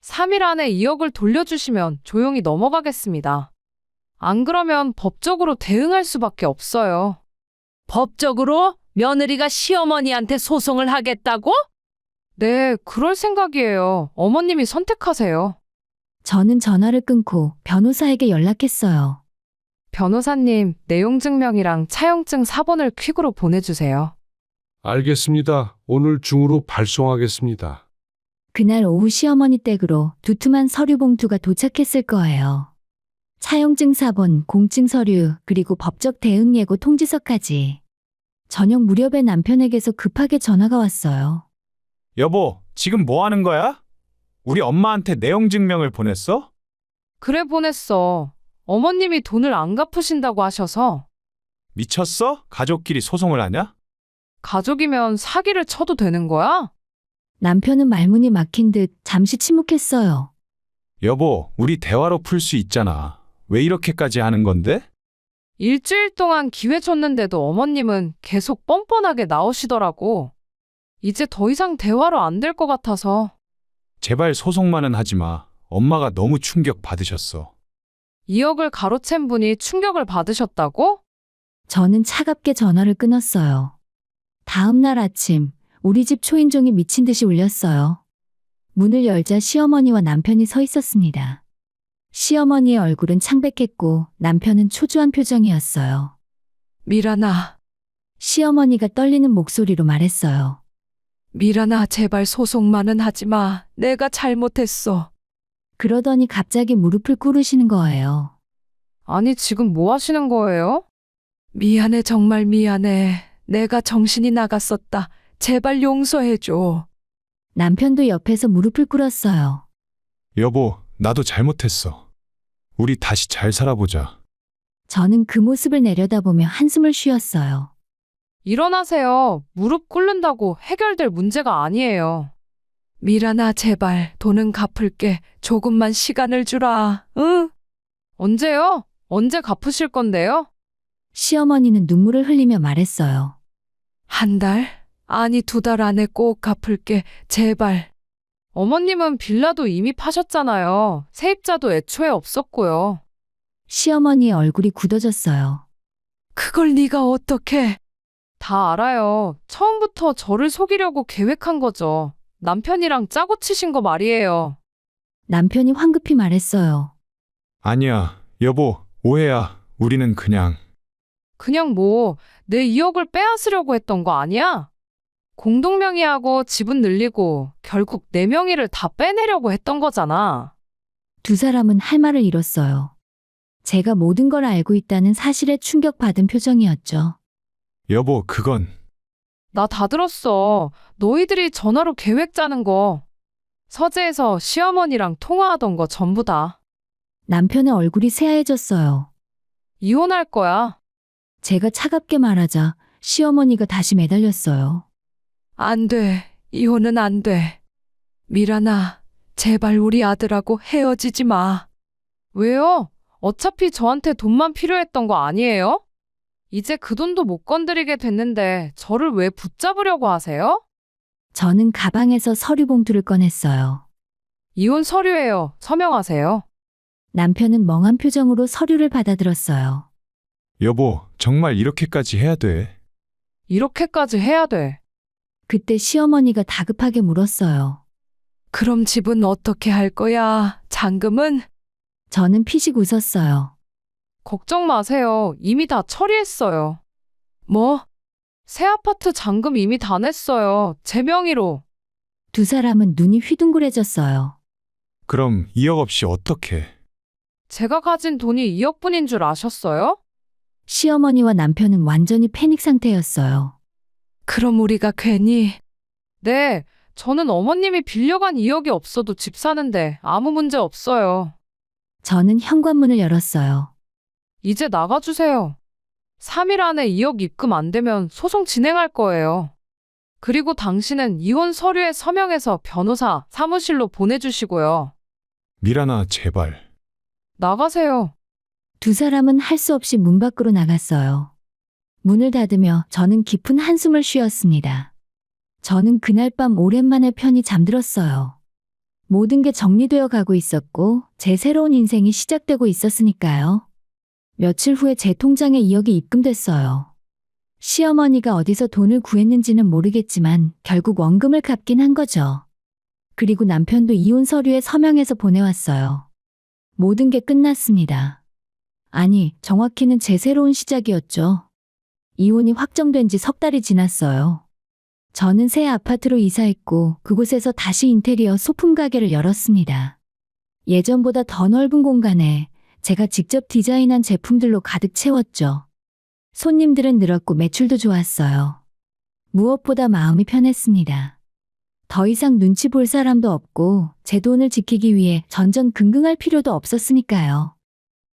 3일 안에 2억을 돌려주시면 조용히 넘어가겠습니다. 안 그러면 법적으로 대응할 수밖에 없어요. 법적으로? 며느리가 시어머니한테 소송을 하겠다고? 네, 그럴 생각이에요. 어머님이 선택하세요. 저는 전화를 끊고 변호사에게 연락했어요. 변호사님, 내용 증명이랑 차용증 사본을 퀵으로 보내주세요. 알겠습니다. 오늘 중으로 발송하겠습니다. 그날 오후 시어머니 댁으로 두툼한 서류 봉투가 도착했을 거예요. 차용증 사본, 공증 서류, 그리고 법적 대응 예고 통지서까지. 저녁 무렵에 남편에게서 급하게 전화가 왔어요. 여보, 지금 뭐 하는 거야? 우리 엄마한테 내용 증명을 보냈어? 그래 보냈어. 어머님이 돈을 안 갚으신다고 하셔서. 미쳤어? 가족끼리 소송을 하냐? 가족이면 사기를 쳐도 되는 거야? 남편은 말문이 막힌 듯 잠시 침묵했어요. 여보, 우리 대화로 풀 수 있잖아. 왜 이렇게까지 하는 건데? 일주일 동안 기회 줬는데도 어머님은 계속 뻔뻔하게 나오시더라고. 이제 더 이상 대화로 안 될 것 같아서. 제발 소송만은 하지 마. 엄마가 너무 충격 받으셨어. 2억을 가로챈 분이 충격을 받으셨다고? 저는 차갑게 전화를 끊었어요. 다음 날 아침, 우리 집 초인종이 미친 듯이 울렸어요. 문을 열자 시어머니와 남편이 서 있었습니다. 시어머니의 얼굴은 창백했고 남편은 초조한 표정이었어요. 미란아, 시어머니가 떨리는 목소리로 말했어요. 미란아, 제발 소송만은 하지 마. 내가 잘못했어. 그러더니 갑자기 무릎을 꿇으시는 거예요. 아니, 지금 뭐 하시는 거예요? 미안해, 정말 미안해. 내가 정신이 나갔었다. 제발 용서해줘. 남편도 옆에서 무릎을 꿇었어요. 여보, 나도 잘못했어. 우리 다시 잘 살아보자. 저는 그 모습을 내려다보며 한숨을 쉬었어요. 일어나세요. 무릎 꿇는다고 해결될 문제가 아니에요. 미란아, 제발 돈은 갚을게. 조금만 시간을 주라. 응? 언제요? 언제 갚으실 건데요? 시어머니는 눈물을 흘리며 말했어요. 1달? 아니, 2달 안에 꼭 갚을게. 제발. 어머님은 빌라도 이미 파셨잖아요. 세입자도 애초에 없었고요. 시어머니의 얼굴이 굳어졌어요. 그걸 네가 어떻게? 다 알아요. 처음부터 저를 속이려고 계획한 거죠. 남편이랑 짜고 치신 거 말이에요. 남편이 황급히 말했어요. 아니야, 여보, 오해야. 우리는 그냥 뭐, 내 2억을 빼앗으려고 했던 거 아니야? 공동명의하고 지분 늘리고 결국 내 명의를 다 빼내려고 했던 거잖아. 두 사람은 할 말을 잃었어요. 제가 모든 걸 알고 있다는 사실에 충격받은 표정이었죠. 여보, 그건 나 다 들었어. 너희들이 전화로 계획 짜는 거. 서재에서 시어머니랑 통화하던 거 전부 다. 남편의 얼굴이 새하얘졌어요. 이혼할 거야. 제가 차갑게 말하자 시어머니가 다시 매달렸어요. 안 돼. 이혼은 안 돼. 미란아, 제발 우리 아들하고 헤어지지 마. 왜요? 어차피 저한테 돈만 필요했던 거 아니에요? 이제 그 돈도 못 건드리게 됐는데 저를 왜 붙잡으려고 하세요? 저는 가방에서 서류 봉투를 꺼냈어요. 이혼 서류예요. 서명하세요. 남편은 멍한 표정으로 서류를 받아들었어요. 여보, 정말 이렇게까지 해야 돼? 이렇게까지 해야 돼. 그때 시어머니가 다급하게 물었어요. 그럼 집은 어떻게 할 거야? 잔금은? 저는 피식 웃었어요. 걱정 마세요. 이미 다 처리했어요. 뭐? 새 아파트 잔금 이미 다 냈어요. 제 명의로. 두 사람은 눈이 휘둥그레졌어요. 그럼 2억 없이 어떻게? 제가 가진 돈이 2억뿐인 줄 아셨어요? 시어머니와 남편은 완전히 패닉 상태였어요. 그럼 우리가 괜히. 네, 저는 어머님이 빌려간 2억이 없어도 집 사는데 아무 문제 없어요. 저는 현관문을 열었어요. 이제 나가주세요. 3일 안에 2억 입금 안 되면 소송 진행할 거예요. 그리고 당신은 이혼 서류에 서명해서 변호사 사무실로 보내주시고요. 미란아, 제발. 나가세요. 두 사람은 할 수 없이 문 밖으로 나갔어요. 문을 닫으며 저는 깊은 한숨을 쉬었습니다. 저는 그날 밤 오랜만에 편히 잠들었어요. 모든 게 정리되어 가고 있었고 제 새로운 인생이 시작되고 있었으니까요. 며칠 후에 제 통장에 2억이 입금됐어요. 시어머니가 어디서 돈을 구했는지는 모르겠지만 결국 원금을 갚긴 한 거죠. 그리고 남편도 이혼 서류에 서명해서 보내왔어요. 모든 게 끝났습니다. 아니, 정확히는 제 새로운 시작이었죠. 이혼이 확정된 지 석 달이 지났어요. 저는 새 아파트로 이사했고 그곳에서 다시 인테리어 소품 가게를 열었습니다. 예전보다 더 넓은 공간에 제가 직접 디자인한 제품들로 가득 채웠죠. 손님들은 늘었고 매출도 좋았어요. 무엇보다 마음이 편했습니다. 더 이상 눈치 볼 사람도 없고 제 돈을 지키기 위해 전전긍긍할 필요도 없었으니까요.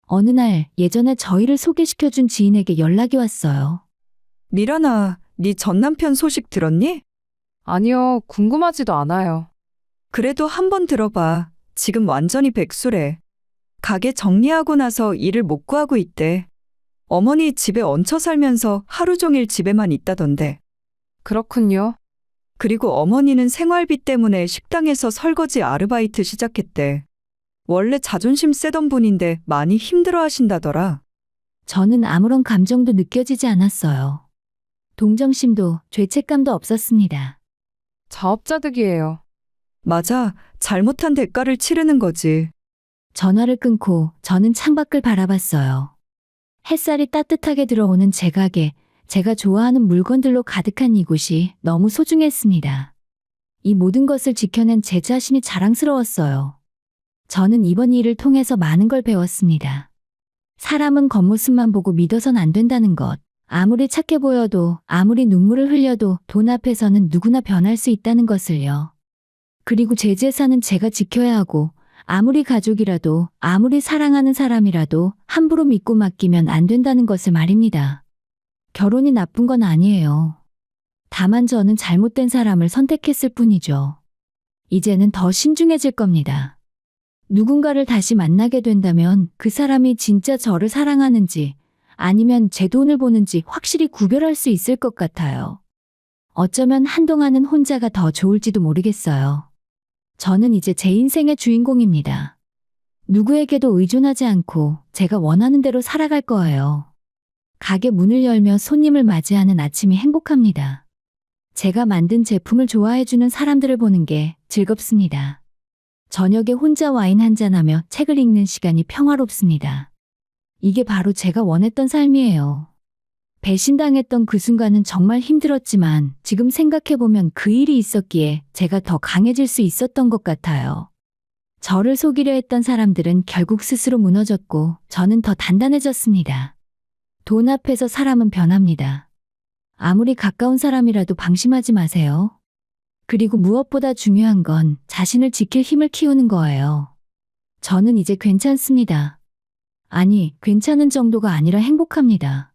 어느 날 예전에 저희를 소개시켜준 지인에게 연락이 왔어요. 미란아, 네 전남편 소식 들었니? 아니요, 궁금하지도 않아요. 그래도 한번 들어봐. 지금 완전히 백수래. 가게 정리하고 나서 일을 못 구하고 있대. 어머니 집에 얹혀 살면서 하루 종일 집에만 있다던데. 그렇군요. 그리고 어머니는 생활비 때문에 식당에서 설거지 아르바이트 시작했대. 원래 자존심 세던 분인데 많이 힘들어 하신다더라. 저는 아무런 감정도 느껴지지 않았어요. 동정심도 죄책감도 없었습니다. 자업자득이에요. 맞아, 잘못한 대가를 치르는 거지. 전화를 끊고 저는 창밖을 바라봤어요. 햇살이 따뜻하게 들어오는 제 가게, 제가 좋아하는 물건들로 가득한 이곳이 너무 소중했습니다. 이 모든 것을 지켜낸 제 자신이 자랑스러웠어요. 저는 이번 일을 통해서 많은 걸 배웠습니다. 사람은 겉모습만 보고 믿어선 안 된다는 것. 아무리 착해 보여도, 아무리 눈물을 흘려도 돈 앞에서는 누구나 변할 수 있다는 것을요. 그리고 제 재산은 제가 지켜야 하고, 아무리 가족이라도, 아무리 사랑하는 사람이라도 함부로 믿고 맡기면 안 된다는 것을 말입니다. 결혼이 나쁜 건 아니에요. 다만 저는 잘못된 사람을 선택했을 뿐이죠. 이제는 더 신중해질 겁니다. 누군가를 다시 만나게 된다면 그 사람이 진짜 저를 사랑하는지 아니면 제 돈을 보는지 확실히 구별할 수 있을 것 같아요. 어쩌면 한동안은 혼자가 더 좋을지도 모르겠어요. 저는 이제 제 인생의 주인공입니다. 누구에게도 의존하지 않고 제가 원하는 대로 살아갈 거예요. 가게 문을 열며 손님을 맞이하는 아침이 행복합니다. 제가 만든 제품을 좋아해주는 사람들을 보는 게 즐겁습니다. 저녁에 혼자 와인 한잔하며 책을 읽는 시간이 평화롭습니다. 이게 바로 제가 원했던 삶이에요. 배신당했던 그 순간은 정말 힘들었지만 지금 생각해보면 그 일이 있었기에 제가 더 강해질 수 있었던 것 같아요. 저를 속이려 했던 사람들은 결국 스스로 무너졌고 저는 더 단단해졌습니다. 돈 앞에서 사람은 변합니다. 아무리 가까운 사람이라도 방심하지 마세요. 그리고 무엇보다 중요한 건 자신을 지킬 힘을 키우는 거예요. 저는 이제 괜찮습니다. 아니, 괜찮은 정도가 아니라 행복합니다.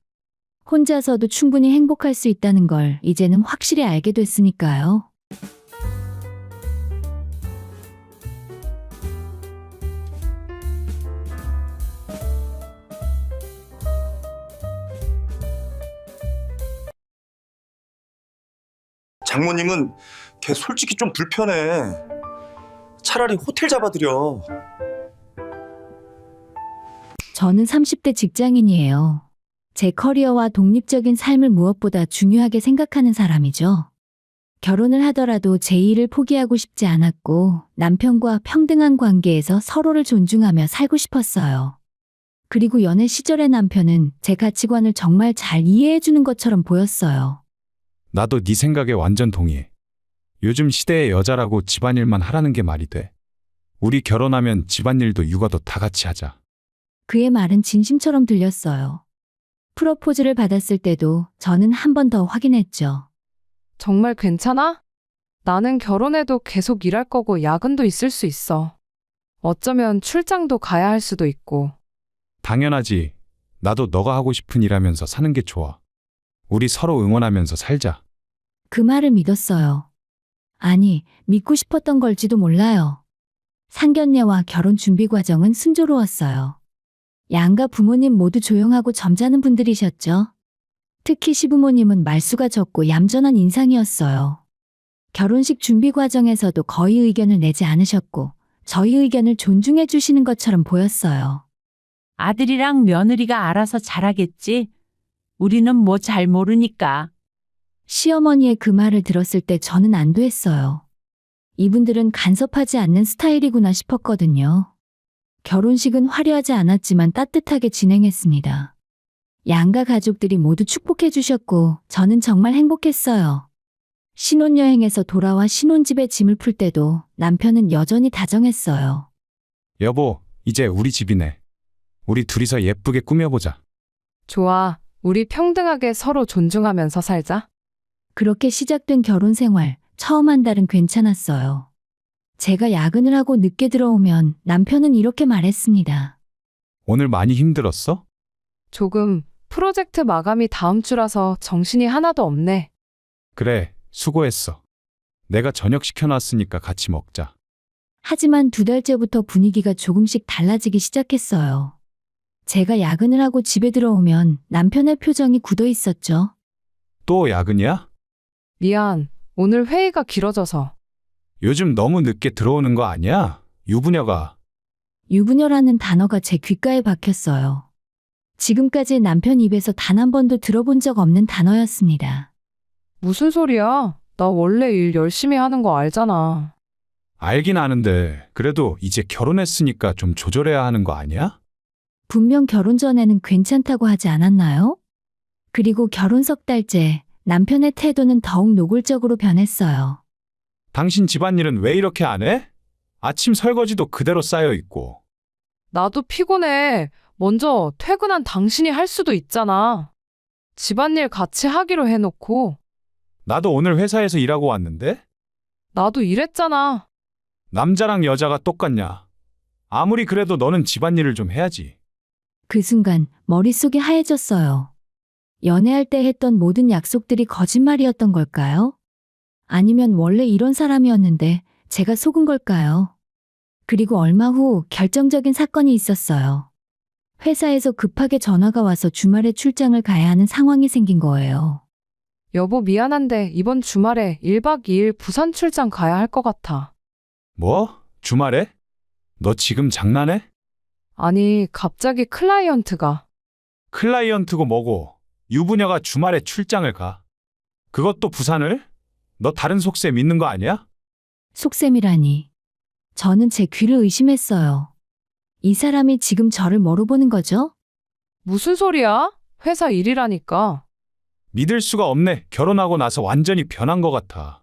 혼자서도 충분히 행복할 수 있다는 걸 이제는 확실히 알게 됐으니까요. 장모님은 걔 솔직히 좀 불편해. 차라리 호텔 잡아드려. 저는 30대 직장인이에요. 제 커리어와 독립적인 삶을 무엇보다 중요하게 생각하는 사람이죠. 결혼을 하더라도 제 일을 포기하고 싶지 않았고 남편과 평등한 관계에서 서로를 존중하며 살고 싶었어요. 그리고 연애 시절의 남편은 제 가치관을 정말 잘 이해해 주는 것처럼 보였어요. 나도 네 생각에 완전 동의해. 요즘 시대의 여자라고 집안일만 하라는 게 말이 돼. 우리 결혼하면 집안일도 육아도 다 같이 하자. 그의 말은 진심처럼 들렸어요. 프로포즈를 받았을 때도 저는 한 번 더 확인했죠. 정말 괜찮아? 나는 결혼해도 계속 일할 거고 야근도 있을 수 있어. 어쩌면 출장도 가야 할 수도 있고. 당연하지. 나도 너가 하고 싶은 일 하면서 사는 게 좋아. 우리 서로 응원하면서 살자. 그 말을 믿었어요. 아니, 믿고 싶었던 걸지도 몰라요. 상견례와 결혼 준비 과정은 순조로웠어요. 양가 부모님 모두 조용하고 점잖은 분들이셨죠. 특히 시부모님은 말수가 적고 얌전한 인상이었어요. 결혼식 준비 과정에서도 거의 의견을 내지 않으셨고 저희 의견을 존중해 주시는 것처럼 보였어요. 아들이랑 며느리가 알아서 잘하겠지. 우리는 뭐 잘 모르니까. 시어머니의 그 말을 들었을 때 저는 안도했어요. 이분들은 간섭하지 않는 스타일이구나 싶었거든요. 결혼식은 화려하지 않았지만 따뜻하게 진행했습니다. 양가 가족들이 모두 축복해 주셨고 저는 정말 행복했어요. 신혼여행에서 돌아와 신혼집에 짐을 풀 때도 남편은 여전히 다정했어요. 여보, 이제 우리 집이네. 우리 둘이서 예쁘게 꾸며보자. 좋아. 우리 평등하게 서로 존중하면서 살자. 그렇게 시작된 결혼 생활, 처음 한 달은 괜찮았어요. 제가 야근을 하고 늦게 들어오면 남편은 이렇게 말했습니다. 오늘 많이 힘들었어? 조금 프로젝트 마감이 다음 주라서 정신이 하나도 없네. 그래, 수고했어. 내가 저녁 시켜놨으니까 같이 먹자. 하지만 2달째부터 분위기가 조금씩 달라지기 시작했어요. 제가 야근을 하고 집에 들어오면 남편의 표정이 굳어 있었죠. 또 야근이야? 미안. 오늘 회의가 길어져서. 요즘 너무 늦게 들어오는 거 아니야? 유부녀가. 유부녀라는 단어가 제 귓가에 박혔어요. 지금까지 남편 입에서 단 한 번도 들어본 적 없는 단어였습니다. 무슨 소리야? 나 원래 일 열심히 하는 거 알잖아. 알긴 아는데 그래도 이제 결혼했으니까 좀 조절해야 하는 거 아니야? 분명 결혼 전에는 괜찮다고 하지 않았나요? 그리고 결혼 3달째 남편의 태도는 더욱 노골적으로 변했어요. 당신 집안일은 왜 이렇게 안 해? 아침 설거지도 그대로 쌓여 있고. 나도 피곤해. 먼저 퇴근한 당신이 할 수도 있잖아. 집안일 같이 하기로 해놓고. 나도 오늘 회사에서 일하고 왔는데? 나도 일했잖아. 남자랑 여자가 똑같냐? 아무리 그래도 너는 집안일을 좀 해야지. 그 순간 머릿속이 하얘졌어요. 연애할 때 했던 모든 약속들이 거짓말이었던 걸까요? 아니면 원래 이런 사람이었는데 제가 속은 걸까요? 그리고 얼마 후 결정적인 사건이 있었어요. 회사에서 급하게 전화가 와서 주말에 출장을 가야 하는 상황이 생긴 거예요. 여보 미안한데 이번 주말에 1박 2일 부산 출장 가야 할 것 같아. 뭐? 주말에? 너 지금 장난해? 아니 갑자기 클라이언트가. 클라이언트고 뭐고 유부녀가 주말에 출장을 가. 그것도 부산을? 너 다른 속셈 믿는 거 아니야? 속셈이라니. 저는 제 귀를 의심했어요. 이 사람이 지금 저를 뭐로 보는 거죠? 무슨 소리야? 회사 일이라니까. 믿을 수가 없네. 결혼하고 나서 완전히 변한 것 같아.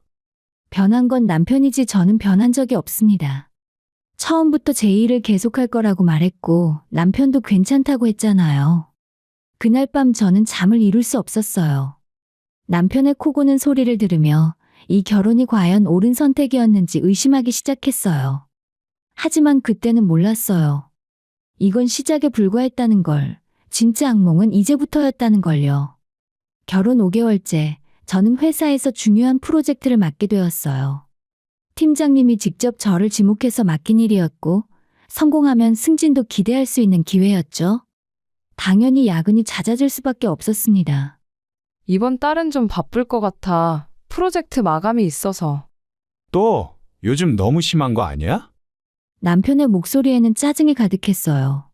변한 건 남편이지 저는 변한 적이 없습니다. 처음부터 제 일을 계속할 거라고 말했고 남편도 괜찮다고 했잖아요. 그날 밤 저는 잠을 이룰 수 없었어요. 남편의 코 고는 소리를 들으며 이 결혼이 과연 옳은 선택이었는지 의심하기 시작했어요. 하지만 그때는 몰랐어요. 이건 시작에 불과했다는 걸, 진짜 악몽은 이제부터였다는 걸요. 결혼 5개월째, 저는 회사에서 중요한 프로젝트를 맡게 되었어요. 팀장님이 직접 저를 지목해서 맡긴 일이었고, 성공하면 승진도 기대할 수 있는 기회였죠. 당연히 야근이 잦아질 수밖에 없었습니다. 이번 달은 좀 바쁠 것 같아. 프로젝트 마감이 있어서. 또 요즘 너무 심한 거 아니야? 남편의 목소리에는 짜증이 가득했어요.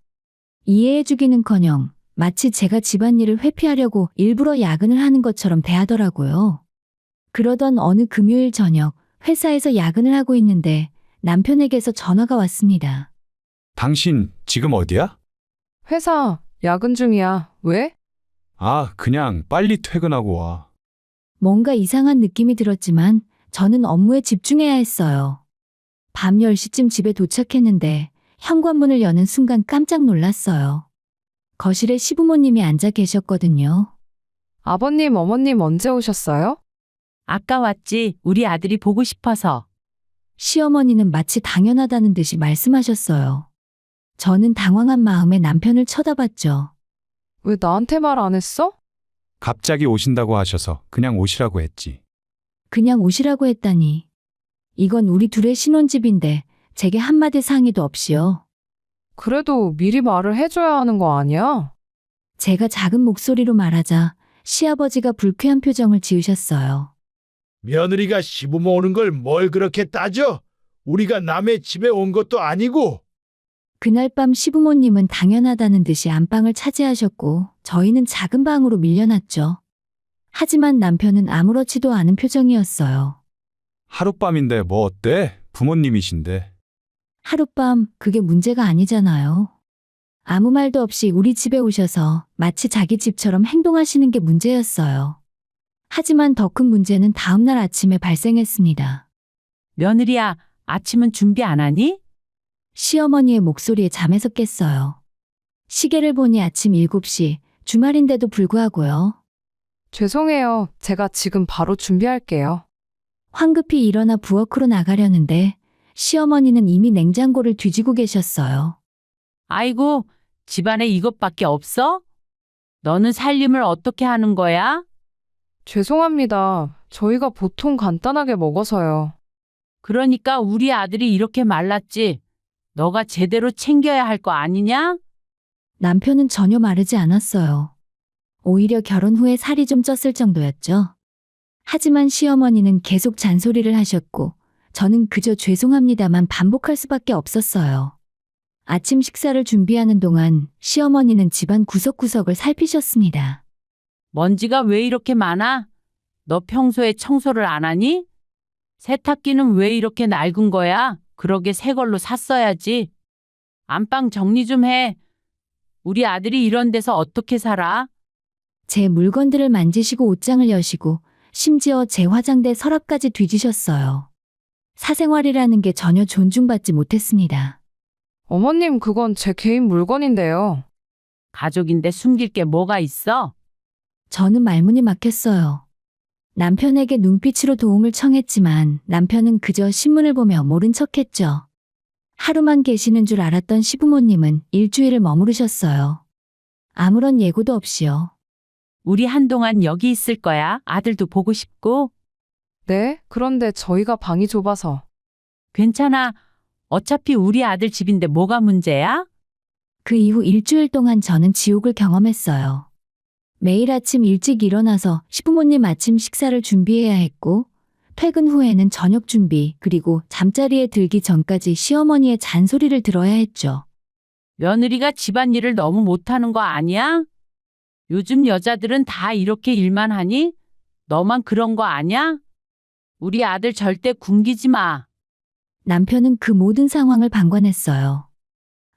이해해주기는커녕 마치 제가 집안일을 회피하려고 일부러 야근을 하는 것처럼 대하더라고요. 그러던 어느 금요일 저녁 회사에서 야근을 하고 있는데 남편에게서 전화가 왔습니다. 당신 지금 어디야? 회사 야근 중이야. 왜? 아, 그냥 빨리 퇴근하고 와. 뭔가 이상한 느낌이 들었지만 저는 업무에 집중해야 했어요. 밤 10시쯤 집에 도착했는데 현관문을 여는 순간 깜짝 놀랐어요. 거실에 시부모님이 앉아 계셨거든요. 아버님, 어머님 언제 오셨어요? 아까 왔지. 우리 아들이 보고 싶어서. 시어머니는 마치 당연하다는 듯이 말씀하셨어요. 저는 당황한 마음에 남편을 쳐다봤죠. 왜 나한테 말 안 했어? 갑자기 오신다고 하셔서 그냥 오시라고 했지. 그냥 오시라고 했다니. 이건 우리 둘의 신혼집인데 제게 한마디 상의도 없이요. 그래도 미리 말을 해줘야 하는 거 아니야? 제가 작은 목소리로 말하자 시아버지가 불쾌한 표정을 지으셨어요. 며느리가 시부모 오는 걸 뭘 그렇게 따져? 우리가 남의 집에 온 것도 아니고. 그날 밤 시부모님은 당연하다는 듯이 안방을 차지하셨고 저희는 작은 방으로 밀려났죠. 하지만 남편은 아무렇지도 않은 표정이었어요. 하룻밤인데 뭐 어때? 부모님이신데. 하룻밤 그게 문제가 아니잖아요. 아무 말도 없이 우리 집에 오셔서 마치 자기 집처럼 행동하시는 게 문제였어요. 하지만 더 큰 문제는 다음날 아침에 발생했습니다. 며느리야, 아침은 준비 안 하니? 시어머니의 목소리에 잠에서 깼어요. 시계를 보니 아침 7시, 주말인데도 불구하고요. 죄송해요. 제가 지금 바로 준비할게요. 황급히 일어나 부엌으로 나가려는데 시어머니는 이미 냉장고를 뒤지고 계셨어요. 아이고, 집안에 이것밖에 없어? 너는 살림을 어떻게 하는 거야? 죄송합니다. 저희가 보통 간단하게 먹어서요. 그러니까 우리 아들이 이렇게 말랐지. 너가 제대로 챙겨야 할 거 아니냐? 남편은 전혀 마르지 않았어요. 오히려 결혼 후에 살이 좀 쪘을 정도였죠. 하지만 시어머니는 계속 잔소리를 하셨고 저는 그저 죄송합니다만 반복할 수밖에 없었어요. 아침 식사를 준비하는 동안 시어머니는 집안 구석구석을 살피셨습니다. 먼지가 왜 이렇게 많아? 너 평소에 청소를 안 하니? 세탁기는 왜 이렇게 낡은 거야? 그러게 새 걸로 샀어야지. 안방 정리 좀 해. 우리 아들이 이런 데서 어떻게 살아? 제 물건들을 만지시고 옷장을 여시고 심지어 제 화장대 서랍까지 뒤지셨어요. 사생활이라는 게 전혀 존중받지 못했습니다. 어머님, 그건 제 개인 물건인데요. 가족인데 숨길 게 뭐가 있어? 저는 말문이 막혔어요. 남편에게 눈빛으로 도움을 청했지만 남편은 그저 신문을 보며 모른 척했죠. 하루만 계시는 줄 알았던 시부모님은 일주일을 머무르셨어요. 아무런 예고도 없이요. 우리 한동안 여기 있을 거야. 아들도 보고 싶고. 네, 그런데 저희가 방이 좁아서. 괜찮아. 어차피 우리 아들 집인데 뭐가 문제야? 그 이후 일주일 동안 저는 지옥을 경험했어요. 매일 아침 일찍 일어나서 시부모님 아침 식사를 준비해야 했고, 퇴근 후에는 저녁 준비, 그리고 잠자리에 들기 전까지 시어머니의 잔소리를 들어야 했죠. 며느리가 집안일을 너무 못하는 거 아니야? 요즘 여자들은 다 이렇게 일만 하니? 너만 그런 거 아냐? 우리 아들 절대 굶기지 마. 남편은 그 모든 상황을 방관했어요.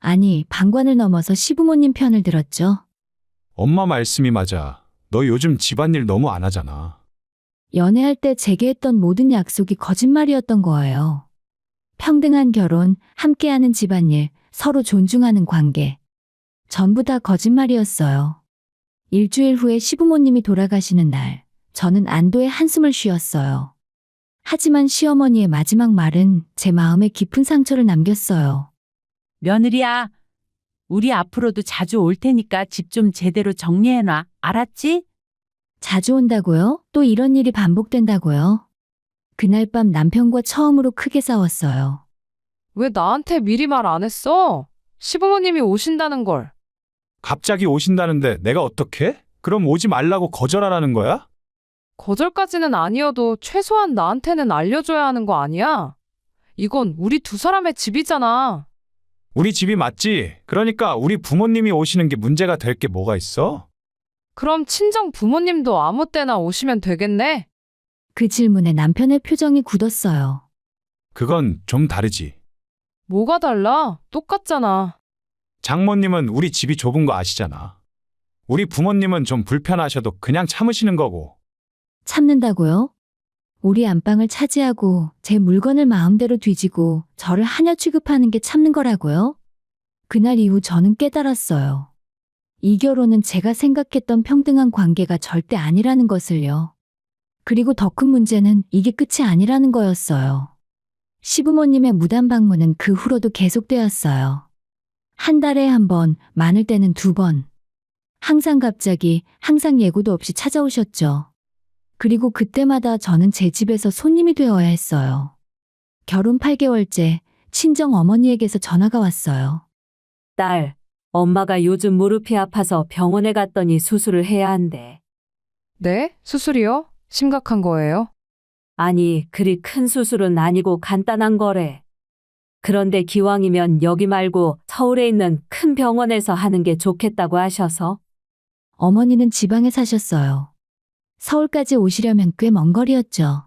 아니, 방관을 넘어서 시부모님 편을 들었죠. 엄마 말씀이 맞아. 너 요즘 집안일 너무 안 하잖아. 연애할 때 제게 했던 모든 약속이 거짓말이었던 거예요. 평등한 결혼, 함께하는 집안일, 서로 존중하는 관계. 전부 다 거짓말이었어요. 일주일 후에 시부모님이 돌아가시는 날, 저는 안도의 한숨을 쉬었어요. 하지만 시어머니의 마지막 말은 제 마음에 깊은 상처를 남겼어요. 며느리야, 우리 앞으로도 자주 올 테니까 집 좀 제대로 정리해놔. 알았지? 자주 온다고요? 또 이런 일이 반복된다고요? 그날 밤 남편과 처음으로 크게 싸웠어요. 왜 나한테 미리 말 안 했어? 시부모님이 오신다는 걸. 갑자기 오신다는데 내가 어떻게? 그럼 오지 말라고 거절하라는 거야? 거절까지는 아니어도 최소한 나한테는 알려줘야 하는 거 아니야? 이건 우리 두 사람의 집이잖아. 우리 집이 맞지? 그러니까 우리 부모님이 오시는 게 문제가 될 게 뭐가 있어? 그럼 친정 부모님도 아무 때나 오시면 되겠네? 그 질문에 남편의 표정이 굳었어요. 그건 좀 다르지. 뭐가 달라? 똑같잖아. 장모님은 우리 집이 좁은 거 아시잖아. 우리 부모님은 좀 불편하셔도 그냥 참으시는 거고. 참는다고요? 우리 안방을 차지하고 제 물건을 마음대로 뒤지고 저를 하녀 취급하는 게 참는 거라고요? 그날 이후 저는 깨달았어요. 이 결혼은 제가 생각했던 평등한 관계가 절대 아니라는 것을요. 그리고 더 큰 문제는 이게 끝이 아니라는 거였어요. 시부모님의 무단 방문은 그 후로도 계속되었어요. 한 달에 한 번, 많을 때는 2번. 항상 갑자기, 항상 예고도 없이 찾아오셨죠. 그리고 그때마다 저는 제 집에서 손님이 되어야 했어요. 결혼 8개월째 친정 어머니에게서 전화가 왔어요. 딸, 엄마가 요즘 무릎이 아파서 병원에 갔더니 수술을 해야 한대. 네? 수술이요? 심각한 거예요? 아니, 그리 큰 수술은 아니고 간단한 거래. 그런데 기왕이면 여기 말고 서울에 있는 큰 병원에서 하는 게 좋겠다고 하셔서. 어머니는 지방에 사셨어요. 서울까지 오시려면 꽤 먼 거리였죠.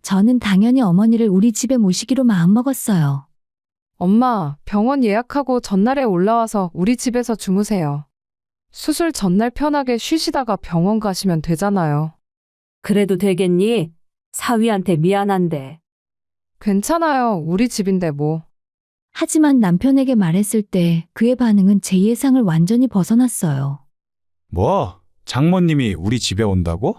저는 당연히 어머니를 우리 집에 모시기로 마음먹었어요. 엄마, 병원 예약하고 전날에 올라와서 우리 집에서 주무세요. 수술 전날 편하게 쉬시다가 병원 가시면 되잖아요. 그래도 되겠니? 사위한테 미안한데. 괜찮아요. 우리 집인데 뭐. 하지만 남편에게 말했을 때 그의 반응은 제 예상을 완전히 벗어났어요. 뭐? 장모님이 우리 집에 온다고?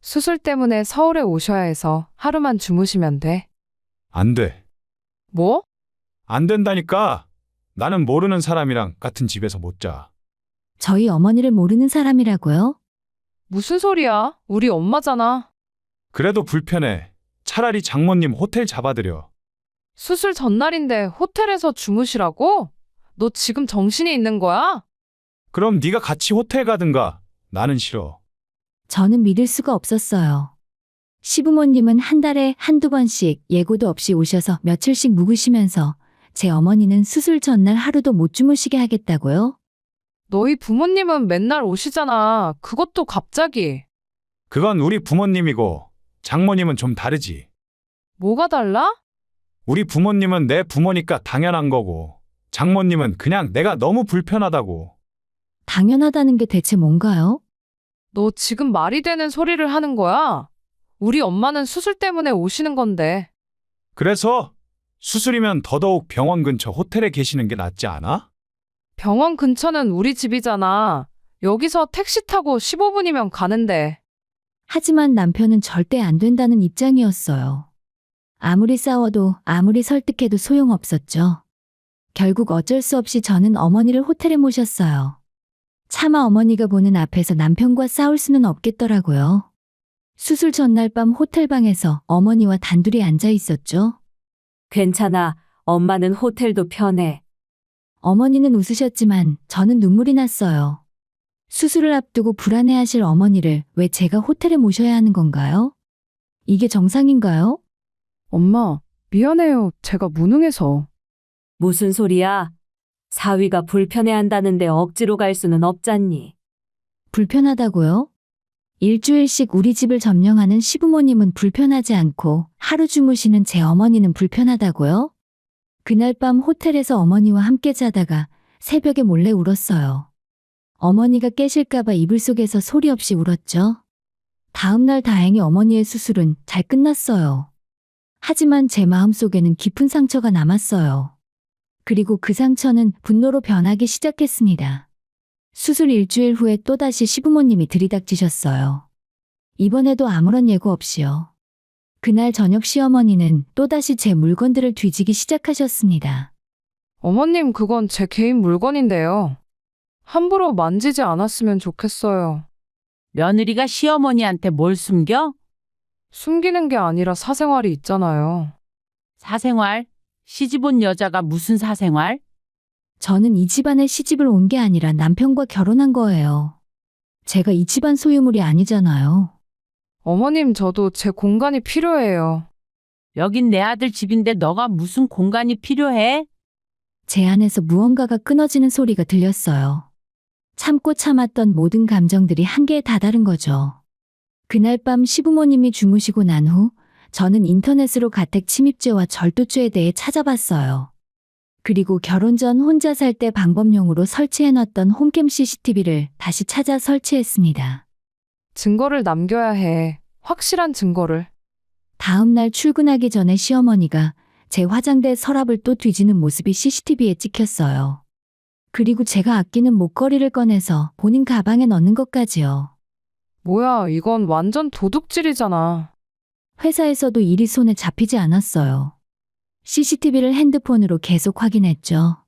수술 때문에 서울에 오셔야 해서 하루만 주무시면 돼. 안 돼. 뭐? 안 된다니까. 나는 모르는 사람이랑 같은 집에서 못 자. 저희 어머니를 모르는 사람이라고요? 무슨 소리야? 우리 엄마잖아. 그래도 불편해. 차라리 장모님 호텔 잡아드려. 수술 전날인데 호텔에서 주무시라고? 너 지금 정신이 있는 거야? 그럼 네가 같이 호텔 가든가. 나는 싫어. 저는 믿을 수가 없었어요. 시부모님은 한 달에 한두 번씩 예고도 없이 오셔서 며칠씩 묵으시면서 제 어머니는 수술 전날 하루도 못 주무시게 하겠다고요? 너희 부모님은 맨날 오시잖아. 그것도 갑자기. 그건 우리 부모님이고 장모님은 좀 다르지. 뭐가 달라? 우리 부모님은 내 부모니까 당연한 거고 장모님은 그냥 내가 너무 불편하다고. 당연하다는 게 대체 뭔가요? 너 지금 말이 되는 소리를 하는 거야? 우리 엄마는 수술 때문에 오시는 건데. 그래서 수술이면 더더욱 병원 근처 호텔에 계시는 게 낫지 않아? 병원 근처는 우리 집이잖아. 여기서 택시 타고 15분이면 가는데. 하지만 남편은 절대 안 된다는 입장이었어요. 아무리 싸워도 아무리 설득해도 소용없었죠. 결국 어쩔 수 없이 저는 어머니를 호텔에 모셨어요. 차마 어머니가 보는 앞에서 남편과 싸울 수는 없겠더라고요. 수술 전날 밤 호텔방에서 어머니와 단둘이 앉아 있었죠. 괜찮아. 엄마는 호텔도 편해. 어머니는 웃으셨지만 저는 눈물이 났어요. 수술을 앞두고 불안해하실 어머니를 왜 제가 호텔에 모셔야 하는 건가요? 이게 정상인가요? 엄마, 미안해요. 제가 무능해서. 무슨 소리야? 사위가 불편해한다는데 억지로 갈 수는 없잖니. 불편하다고요? 일주일씩 우리 집을 점령하는 시부모님은 불편하지 않고 하루 주무시는 제 어머니는 불편하다고요? 그날 밤 호텔에서 어머니와 함께 자다가 새벽에 몰래 울었어요. 어머니가 깨실까봐 이불 속에서 소리 없이 울었죠. 다음날 다행히 어머니의 수술은 잘 끝났어요. 하지만 제 마음속에는 깊은 상처가 남았어요. 그리고 그 상처는 분노로 변하기 시작했습니다. 수술 일주일 후에 또다시 시부모님이 들이닥치셨어요. 이번에도 아무런 예고 없이요. 그날 저녁 시어머니는 또다시 제 물건들을 뒤지기 시작하셨습니다. 어머님, 그건 제 개인 물건인데요. 함부로 만지지 않았으면 좋겠어요. 며느리가 시어머니한테 뭘 숨겨? 숨기는 게 아니라 사생활이 있잖아요. 사생활? 시집 온 여자가 무슨 사생활? 저는 이 집안에 시집을 온 게 아니라 남편과 결혼한 거예요. 제가 이 집안 소유물이 아니잖아요. 어머님, 저도 제 공간이 필요해요. 여긴 내 아들 집인데 너가 무슨 공간이 필요해? 제 안에서 무언가가 끊어지는 소리가 들렸어요. 참고 참았던 모든 감정들이 한계에 다다른 거죠. 그날 밤 시부모님이 주무시고 난 후 저는 인터넷으로 가택 침입죄와 절도죄에 대해 찾아봤어요. 그리고 결혼 전 혼자 살 때 방법용으로 설치해놨던 홈캠 CCTV를 다시 찾아 설치했습니다. 증거를 남겨야 해. 확실한 증거를. 다음 날 출근하기 전에 시어머니가 제 화장대 서랍을 또 뒤지는 모습이 CCTV에 찍혔어요. 그리고 제가 아끼는 목걸이를 꺼내서 본인 가방에 넣는 것까지요. 뭐야, 이건 완전 도둑질이잖아. 회사에서도 일이 손에 잡히지 않았어요. CCTV를 핸드폰으로 계속 확인했죠.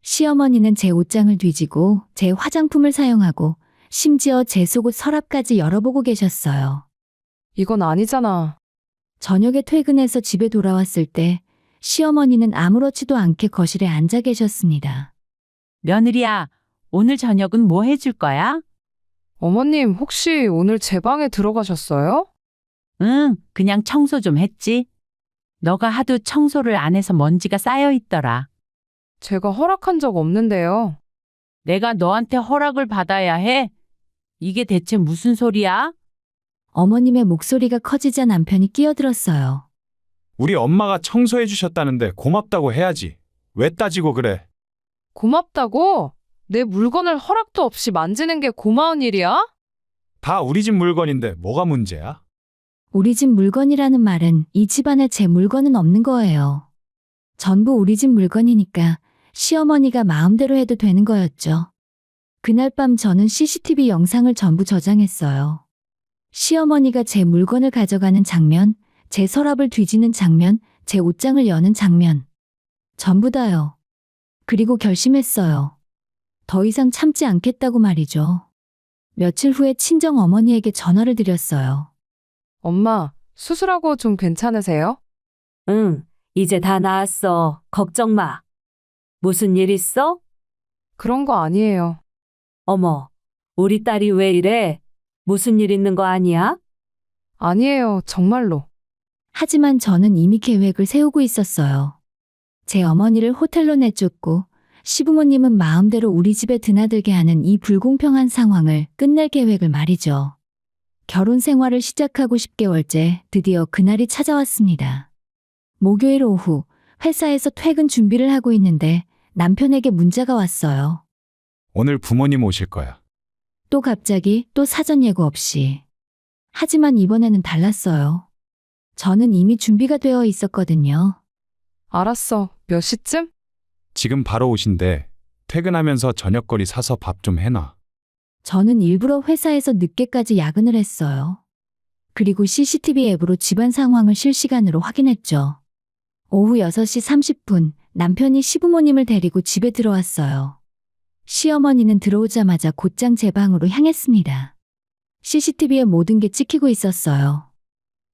시어머니는 제 옷장을 뒤지고 제 화장품을 사용하고 심지어 제 속옷 서랍까지 열어보고 계셨어요. 이건 아니잖아. 저녁에 퇴근해서 집에 돌아왔을 때 시어머니는 아무렇지도 않게 거실에 앉아 계셨습니다. 며느리야, 오늘 저녁은 뭐 해줄 거야? 어머님, 혹시 오늘 제 방에 들어가셨어요? 응, 그냥 청소 좀 했지. 너가 하도 청소를 안 해서 먼지가 쌓여 있더라. 제가 허락한 적 없는데요. 내가 너한테 허락을 받아야 해? 이게 대체 무슨 소리야? 어머님의 목소리가 커지자 남편이 끼어들었어요. 우리 엄마가 청소해 주셨다는데 고맙다고 해야지. 왜 따지고 그래? 고맙다고? 내 물건을 허락도 없이 만지는 게 고마운 일이야? 다 우리 집 물건인데 뭐가 문제야? 우리 집 물건이라는 말은 이 집안에 제 물건은 없는 거예요. 전부 우리 집 물건이니까 시어머니가 마음대로 해도 되는 거였죠. 그날 밤 저는 CCTV 영상을 전부 저장했어요. 시어머니가 제 물건을 가져가는 장면, 제 서랍을 뒤지는 장면, 제 옷장을 여는 장면. 전부 다요. 그리고 결심했어요. 더 이상 참지 않겠다고 말이죠. 며칠 후에 친정 어머니에게 전화를 드렸어요. 엄마, 수술하고 좀 괜찮으세요? 응, 이제 다 나았어. 걱정 마. 무슨 일 있어? 그런 거 아니에요. 어머, 우리 딸이 왜 이래? 무슨 일 있는 거 아니야? 아니에요, 정말로. 하지만 저는 이미 계획을 세우고 있었어요. 제 어머니를 호텔로 내쫓고 시부모님은 마음대로 우리 집에 드나들게 하는 이 불공평한 상황을 끝낼 계획을 말이죠. 결혼 생활을 시작하고 10개월째 드디어 그날이 찾아왔습니다. 목요일 오후 회사에서 퇴근 준비를 하고 있는데 남편에게 문자가 왔어요. 오늘 부모님 오실 거야. 또 갑자기 또 사전 예고 없이. 하지만 이번에는 달랐어요. 저는 이미 준비가 되어 있었거든요. 알았어. 몇 시쯤? 지금 바로 오신대. 퇴근하면서 저녁거리 사서 밥 좀 해놔. 저는 일부러 회사에서 늦게까지 야근을 했어요. 그리고 CCTV 앱으로 집안 상황을 실시간으로 확인했죠. 오후 6시 30분 남편이 시부모님을 데리고 집에 들어왔어요. 시어머니는 들어오자마자 곧장 제 방으로 향했습니다. CCTV에 모든 게 찍히고 있었어요.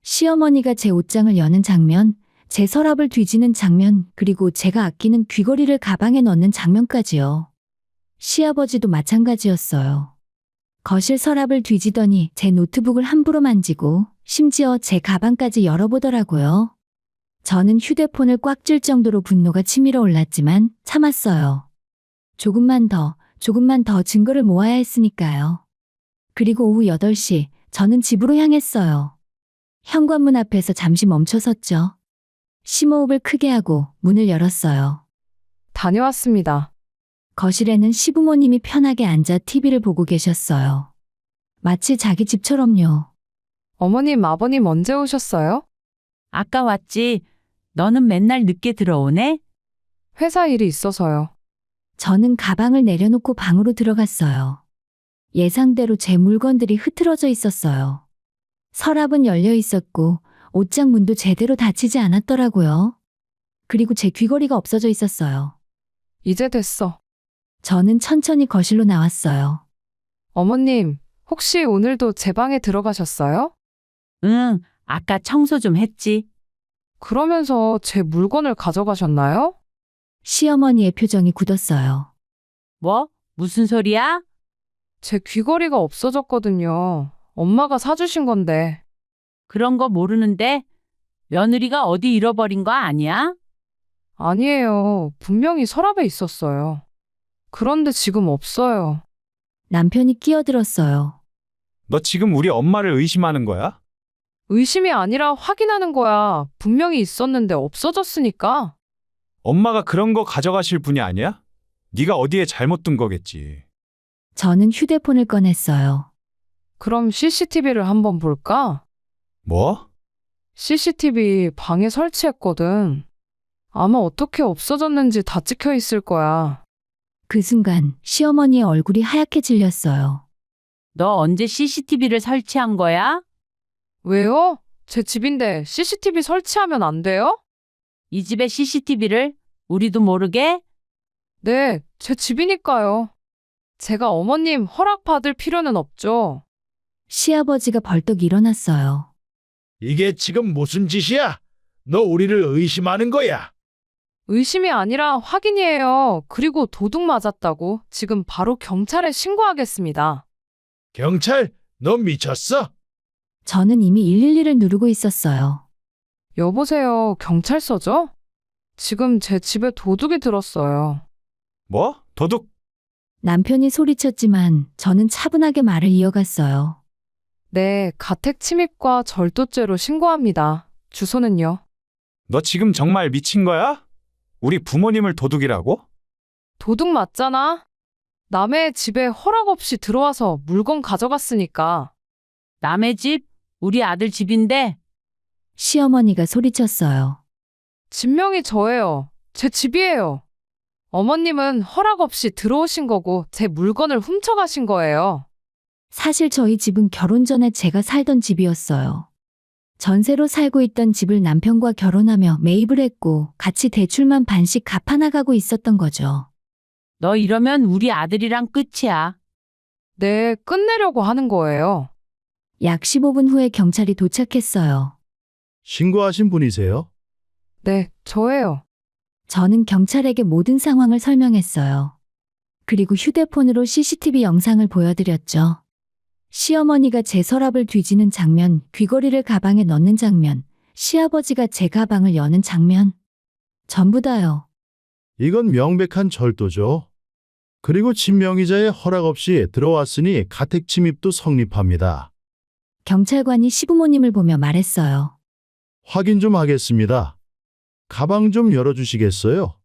시어머니가 제 옷장을 여는 장면, 제 서랍을 뒤지는 장면, 그리고 제가 아끼는 귀걸이를 가방에 넣는 장면까지요. 시아버지도 마찬가지였어요. 거실 서랍을 뒤지더니 제 노트북을 함부로 만지고 심지어 제 가방까지 열어보더라고요. 저는 휴대폰을 꽉 쥘 정도로 분노가 치밀어 올랐지만 참았어요. 조금만 더 증거를 모아야 했으니까요. 그리고 오후 8시 저는 집으로 향했어요. 현관문 앞에서 잠시 멈춰섰죠. 심호흡을 크게 하고 문을 열었어요. 다녀왔습니다. 거실에는 시부모님이 편하게 앉아 TV를 보고 계셨어요. 마치 자기 집처럼요. 어머님, 아버님 언제 오셨어요? 아까 왔지. 너는 맨날 늦게 들어오네? 회사 일이 있어서요. 저는 가방을 내려놓고 방으로 들어갔어요. 예상대로 제 물건들이 흐트러져 있었어요. 서랍은 열려 있었고 옷장 문도 제대로 닫히지 않았더라고요. 그리고 제 귀걸이가 없어져 있었어요. 이제 됐어. 저는 천천히 거실로 나왔어요. 어머님, 혹시 오늘도 제 방에 들어가셨어요? 응, 아까 청소 좀 했지. 그러면서 제 물건을 가져가셨나요? 시어머니의 표정이 굳었어요. 뭐? 무슨 소리야? 제 귀걸이가 없어졌거든요. 엄마가 사주신 건데. 그런 거 모르는데 며느리가 어디 잃어버린 거 아니야? 아니에요. 분명히 서랍에 있었어요. 그런데 지금 없어요. 남편이 끼어들었어요. 너 지금 우리 엄마를 의심하는 거야? 의심이 아니라 확인하는 거야. 분명히 있었는데 없어졌으니까. 엄마가 그런 거 가져가실 분이 아니야? 네가 어디에 잘못 둔 거겠지. 저는 휴대폰을 꺼냈어요. 그럼 CCTV를 한번 볼까? 뭐? CCTV 방에 설치했거든. 아마 어떻게 없어졌는지 다 찍혀 있을 거야. 그 순간 시어머니의 얼굴이 하얗게 질렸어요. 너 언제 CCTV를 설치한 거야? 왜요? 제 집인데 CCTV 설치하면 안 돼요? 이 집에 CCTV를 우리도 모르게? 네, 제 집이니까요. 제가 어머님 허락받을 필요는 없죠. 시아버지가 벌떡 일어났어요. 이게 지금 무슨 짓이야? 너 우리를 의심하는 거야. 의심이 아니라 확인이에요. 그리고 도둑 맞았다고 지금 바로 경찰에 신고하겠습니다. 경찰, 너 미쳤어? 저는 이미 112를 누르고 있었어요. 여보세요, 경찰서죠? 지금 제 집에 도둑이 들었어요. 뭐? 도둑? 남편이 소리쳤지만 저는 차분하게 말을 이어갔어요. 네, 가택 침입과 절도죄로 신고합니다. 주소는요? 너 지금 정말 미친 거야? 우리 부모님을 도둑이라고? 도둑 맞잖아? 남의 집에 허락 없이 들어와서 물건 가져갔으니까. 남의 집? 우리 아들 집인데? 시어머니가 소리쳤어요. 진명이 저예요. 제 집이에요. 어머님은 허락 없이 들어오신 거고 제 물건을 훔쳐가신 거예요. 사실 저희 집은 결혼 전에 제가 살던 집이었어요. 전세로 살고 있던 집을 남편과 결혼하며 매입을 했고 같이 대출만 반씩 갚아나가고 있었던 거죠. 너 이러면 우리 아들이랑 끝이야. 네, 끝내려고 하는 거예요. 약 15분 후에 경찰이 도착했어요. 신고하신 분이세요? 네, 저예요. 저는 경찰에게 모든 상황을 설명했어요. 그리고 휴대폰으로 CCTV 영상을 보여드렸죠. 시어머니가 제 서랍을 뒤지는 장면, 귀걸이를 가방에 넣는 장면, 시아버지가 제 가방을 여는 장면. 전부 다요. 이건 명백한 절도죠. 그리고 진명의자의 허락 없이 들어왔으니 가택 침입도 성립합니다. 경찰관이 시부모님을 보며 말했어요. 확인 좀 하겠습니다. 가방 좀 열어주시겠어요?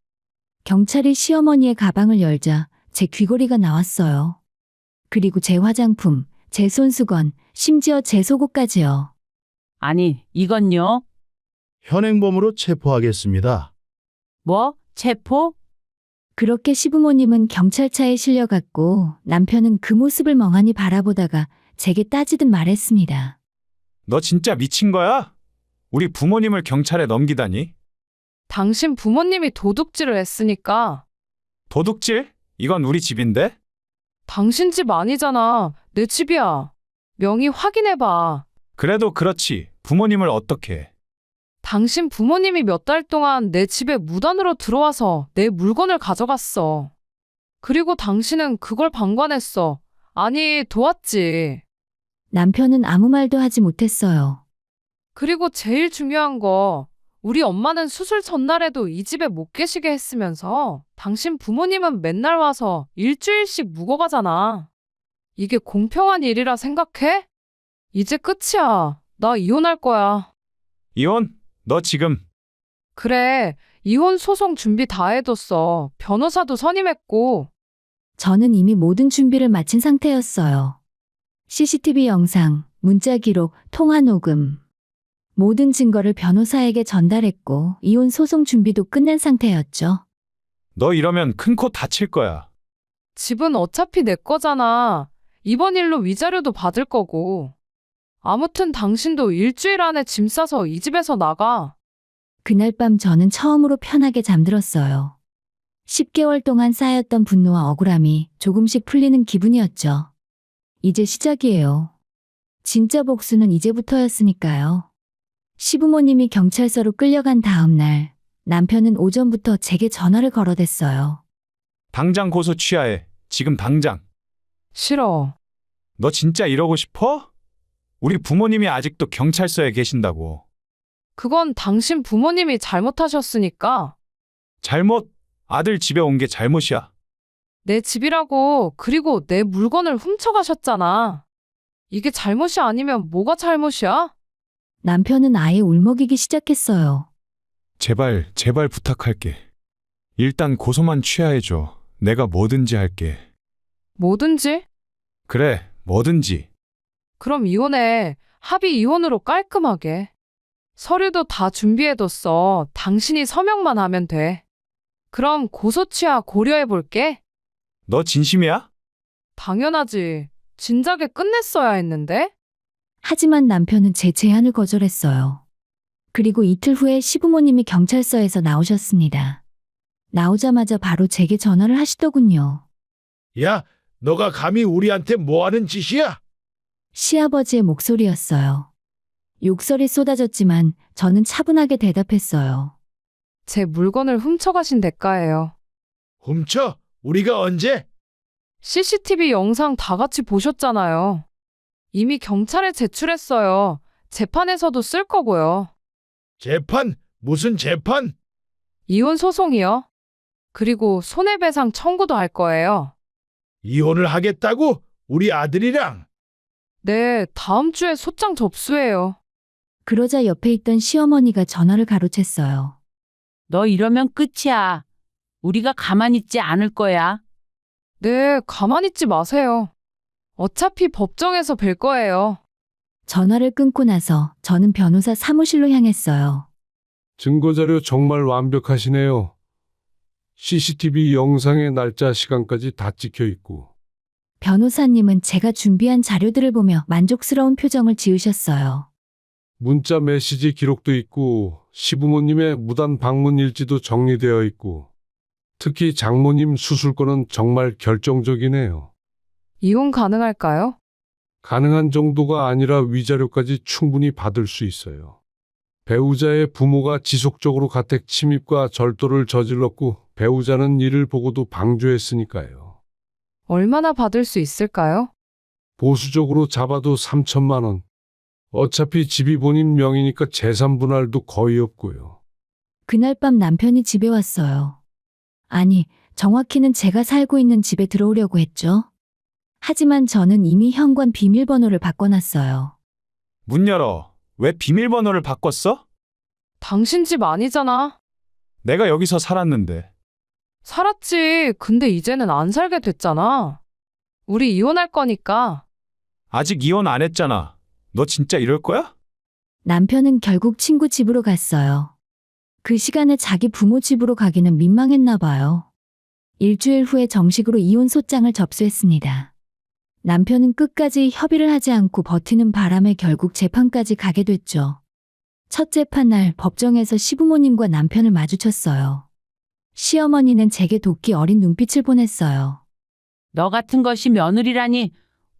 경찰이 시어머니의 가방을 열자 제 귀걸이가 나왔어요. 그리고 제 화장품, 제 손수건, 심지어 제 속옷까지요. 아니, 이건요? 현행범으로 체포하겠습니다. 뭐? 체포? 그렇게 시부모님은 경찰차에 실려갔고 남편은 그 모습을 멍하니 바라보다가 제게 따지듯 말했습니다. 너 진짜 미친 거야? 우리 부모님을 경찰에 넘기다니? 당신 부모님이 도둑질을 했으니까. 도둑질? 이건 우리 집인데? 당신 집 아니잖아. 내 집이야. 명의 확인해봐. 그래도 그렇지. 부모님을 어떻게? 당신 부모님이 몇 달 동안 내 집에 무단으로 들어와서 내 물건을 가져갔어. 그리고 당신은 그걸 방관했어. 아니, 도왔지. 남편은 아무 말도 하지 못했어요. 그리고 제일 중요한 거, 우리 엄마는 수술 전날에도 이 집에 못 계시게 했으면서 당신 부모님은 맨날 와서 일주일씩 묵어가잖아. 이게 공평한 일이라 생각해? 이제 끝이야. 나 이혼할 거야. 이혼? 너 지금 그래, 이혼 소송 준비 다 해뒀어. 변호사도 선임했고. 저는 이미 모든 준비를 마친 상태였어요. CCTV 영상, 문자 기록, 통화 녹음. 모든 증거를 변호사에게 전달했고 이혼 소송 준비도 끝낸 상태였죠. 너 이러면 큰 코 다칠 거야. 집은 어차피 내 거잖아. 이번 일로 위자료도 받을 거고. 아무튼 당신도 일주일 안에 짐 싸서 이 집에서 나가. 그날 밤 저는 처음으로 편하게 잠들었어요. 10개월 동안 쌓였던 분노와 억울함이 조금씩 풀리는 기분이었죠. 이제 시작이에요. 진짜 복수는 이제부터였으니까요. 시부모님이 경찰서로 끌려간 다음 날, 남편은 오전부터 제게 전화를 걸어댔어요. 당장 고소 취하해. 지금 당장. 싫어. 너 진짜 이러고 싶어? 우리 부모님이 아직도 경찰서에 계신다고. 그건 당신 부모님이 잘못하셨으니까. 잘못, 아들 집에 온 게 잘못이야. 내 집이라고, 그리고 내 물건을 훔쳐가셨잖아. 이게 잘못이 아니면 뭐가 잘못이야? 남편은 아예 울먹이기 시작했어요. 제발, 제발 부탁할게. 일단 고소만 취하해줘. 내가 뭐든지 할게. 뭐든지? 그래, 뭐든지. 그럼 이혼해. 합의 이혼으로 깔끔하게. 서류도 다 준비해뒀어. 당신이 서명만 하면 돼. 그럼 고소취하 고려해볼게. 너 진심이야? 당연하지. 진작에 끝냈어야 했는데? 하지만 남편은 제 제안을 거절했어요. 그리고 이틀 후에 시부모님이 경찰서에서 나오셨습니다. 나오자마자 바로 제게 전화를 하시더군요. 야, 너가 감히 우리한테 뭐 하는 짓이야? 시아버지의 목소리였어요. 욕설이 쏟아졌지만 저는 차분하게 대답했어요. 제 물건을 훔쳐가신 대가예요. 훔쳐? 우리가 언제? CCTV 영상 다 같이 보셨잖아요. 이미 경찰에 제출했어요. 재판에서도 쓸 거고요. 재판? 무슨 재판? 이혼 소송이요. 그리고 손해배상 청구도 할 거예요. 이혼을 하겠다고? 우리 아들이랑? 네, 다음 주에 소장 접수해요. 그러자 옆에 있던 시어머니가 전화를 가로챘어요. 너 이러면 끝이야. 우리가 가만히 있지 않을 거야. 네, 가만히 있지 마세요. 어차피 법정에서 뵐 거예요. 전화를 끊고 나서 저는 변호사 사무실로 향했어요. 증거자료 정말 완벽하시네요. CCTV 영상의 날짜 시간까지 다 찍혀 있고. 변호사님은 제가 준비한 자료들을 보며 만족스러운 표정을 지으셨어요. 문자 메시지 기록도 있고 시부모님의 무단 방문 일지도 정리되어 있고 특히 장모님 수술권은 정말 결정적이네요. 이혼 가능할까요? 가능한 정도가 아니라 위자료까지 충분히 받을 수 있어요. 배우자의 부모가 지속적으로 가택 침입과 절도를 저질렀고 배우자는 이를 보고도 방조했으니까요. 얼마나 받을 수 있을까요? 보수적으로 잡아도 3천만 원. 어차피 집이 본인 명의니까 재산 분할도 거의 없고요. 그날 밤 남편이 집에 왔어요. 아니, 정확히는 제가 살고 있는 집에 들어오려고 했죠. 하지만 저는 이미 현관 비밀번호를 바꿔놨어요. 문 열어. 왜 비밀번호를 바꿨어? 당신 집 아니잖아. 내가 여기서 살았는데. 살았지. 근데 이제는 안 살게 됐잖아. 우리 이혼할 거니까. 아직 이혼 안 했잖아. 너 진짜 이럴 거야? 남편은 결국 친구 집으로 갔어요. 그 시간에 자기 부모 집으로 가기는 민망했나 봐요. 일주일 후에 정식으로 이혼 소장을 접수했습니다. 남편은 끝까지 협의를 하지 않고 버티는 바람에 결국 재판까지 가게 됐죠. 첫 재판날 법정에서 시부모님과 남편을 마주쳤어요. 시어머니는 제게 돕기 어린 눈빛을 보냈어요. 너 같은 것이 며느리라니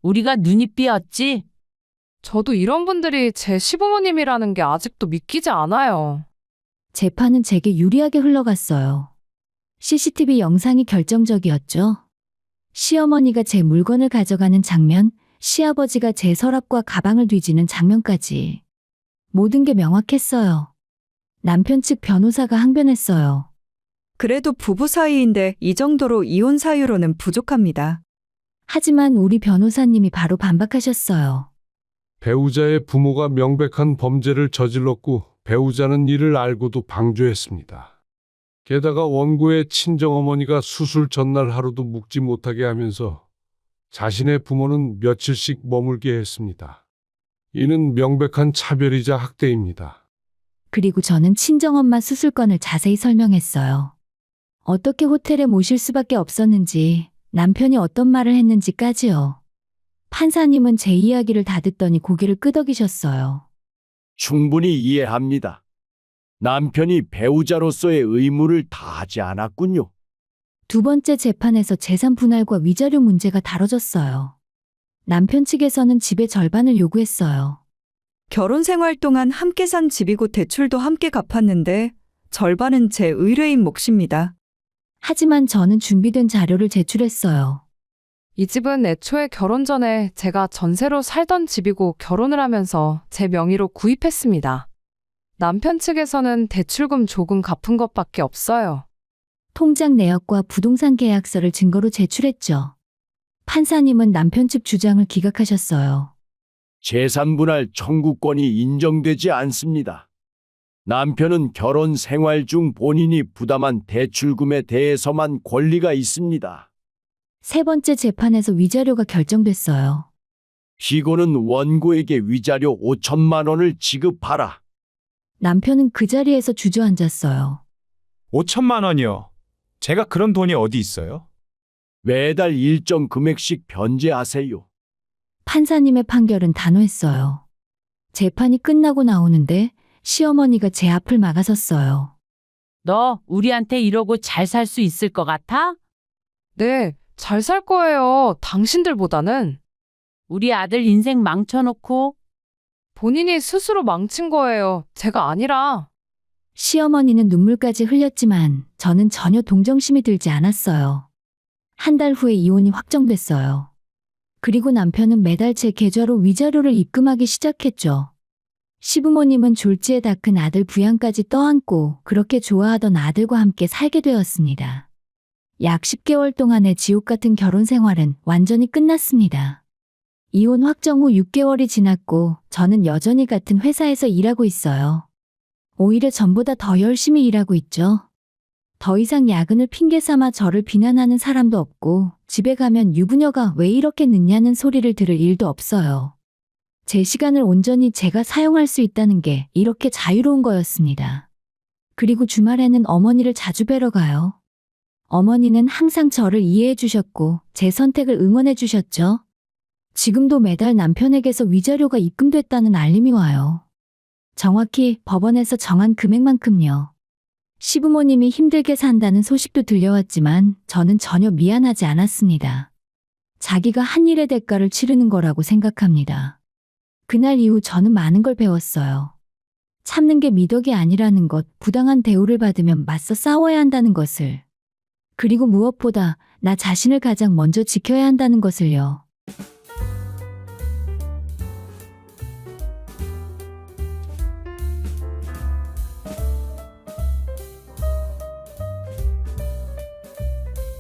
우리가 눈이 삐었지? 저도 이런 분들이 제 시부모님이라는 게 아직도 믿기지 않아요. 재판은 제게 유리하게 흘러갔어요. CCTV 영상이 결정적이었죠. 시어머니가 제 물건을 가져가는 장면, 시아버지가 제 서랍과 가방을 뒤지는 장면까지. 모든 게 명확했어요. 남편 측 변호사가 항변했어요. 그래도 부부 사이인데 이 정도로 이혼 사유로는 부족합니다. 하지만 우리 변호사님이 바로 반박하셨어요. 배우자의 부모가 명백한 범죄를 저질렀고 배우자는 이를 알고도 방조했습니다. 게다가 원고의 친정어머니가 수술 전날 하루도 묵지 못하게 하면서 자신의 부모는 며칠씩 머물게 했습니다. 이는 명백한 차별이자 학대입니다. 그리고 저는 친정엄마 수술건을 자세히 설명했어요. 어떻게 호텔에 모실 수밖에 없었는지, 남편이 어떤 말을 했는지까지요. 판사님은 제 이야기를 다 듣더니 고개를 끄덕이셨어요. 충분히 이해합니다. 남편이 배우자로서의 의무를 다하지 않았군요. 두 번째 재판에서 재산 분할과 위자료 문제가 다뤄졌어요. 남편 측에서는 집의 절반을 요구했어요. 결혼 생활 동안 함께 산 집이고 대출도 함께 갚았는데 절반은 제 의뢰인 몫입니다. 하지만 저는 준비된 자료를 제출했어요. 이 집은 애초에 결혼 전에 제가 전세로 살던 집이고 결혼을 하면서 제 명의로 구입했습니다. 남편 측에서는 대출금 조금 갚은 것밖에 없어요. 통장 내역과 부동산 계약서를 증거로 제출했죠. 판사님은 남편 측 주장을 기각하셨어요. 재산분할 청구권이 인정되지 않습니다. 남편은 결혼 생활 중 본인이 부담한 대출금에 대해서만 권리가 있습니다. 세 번째 재판에서 위자료가 결정됐어요. 피고는 원고에게 위자료 5천만 원을 지급하라. 남편은 그 자리에서 주저앉았어요. 5천만 원이요. 제가 그런 돈이 어디 있어요? 매달 일정 금액씩 변제하세요. 판사님의 판결은 단호했어요. 재판이 끝나고 나오는데 시어머니가 제 앞을 막아섰어요. 너 우리한테 이러고 잘 살 수 있을 것 같아? 네, 잘 살 거예요. 당신들보다는. 우리 아들 인생 망쳐놓고 본인이 스스로 망친 거예요. 제가 아니라. 시어머니는 눈물까지 흘렸지만 저는 전혀 동정심이 들지 않았어요. 한 달 후에 이혼이 확정됐어요. 그리고 남편은 매달 제 계좌로 위자료를 입금하기 시작했죠. 시부모님은 졸지에 다 큰 아들 부양까지 떠안고 그렇게 좋아하던 아들과 함께 살게 되었습니다. 약 10개월 동안의 지옥 같은 결혼 생활은 완전히 끝났습니다. 이혼 확정 후 6개월이 지났고 저는 여전히 같은 회사에서 일하고 있어요. 오히려 전보다 더 열심히 일하고 있죠. 더 이상 야근을 핑계 삼아 저를 비난하는 사람도 없고 집에 가면 유부녀가 왜 이렇게 늦냐는 소리를 들을 일도 없어요. 제 시간을 온전히 제가 사용할 수 있다는 게 이렇게 자유로운 거였습니다. 그리고 주말에는 어머니를 자주 뵈러 가요. 어머니는 항상 저를 이해해 주셨고 제 선택을 응원해 주셨죠. 지금도 매달 남편에게서 위자료가 입금됐다는 알림이 와요. 정확히 법원에서 정한 금액만큼요. 시부모님이 힘들게 산다는 소식도 들려왔지만 저는 전혀 미안하지 않았습니다. 자기가 한 일의 대가를 치르는 거라고 생각합니다. 그날 이후 저는 많은 걸 배웠어요. 참는 게 미덕이 아니라는 것, 부당한 대우를 받으면 맞서 싸워야 한다는 것을. 그리고 무엇보다 나 자신을 가장 먼저 지켜야 한다는 것을요.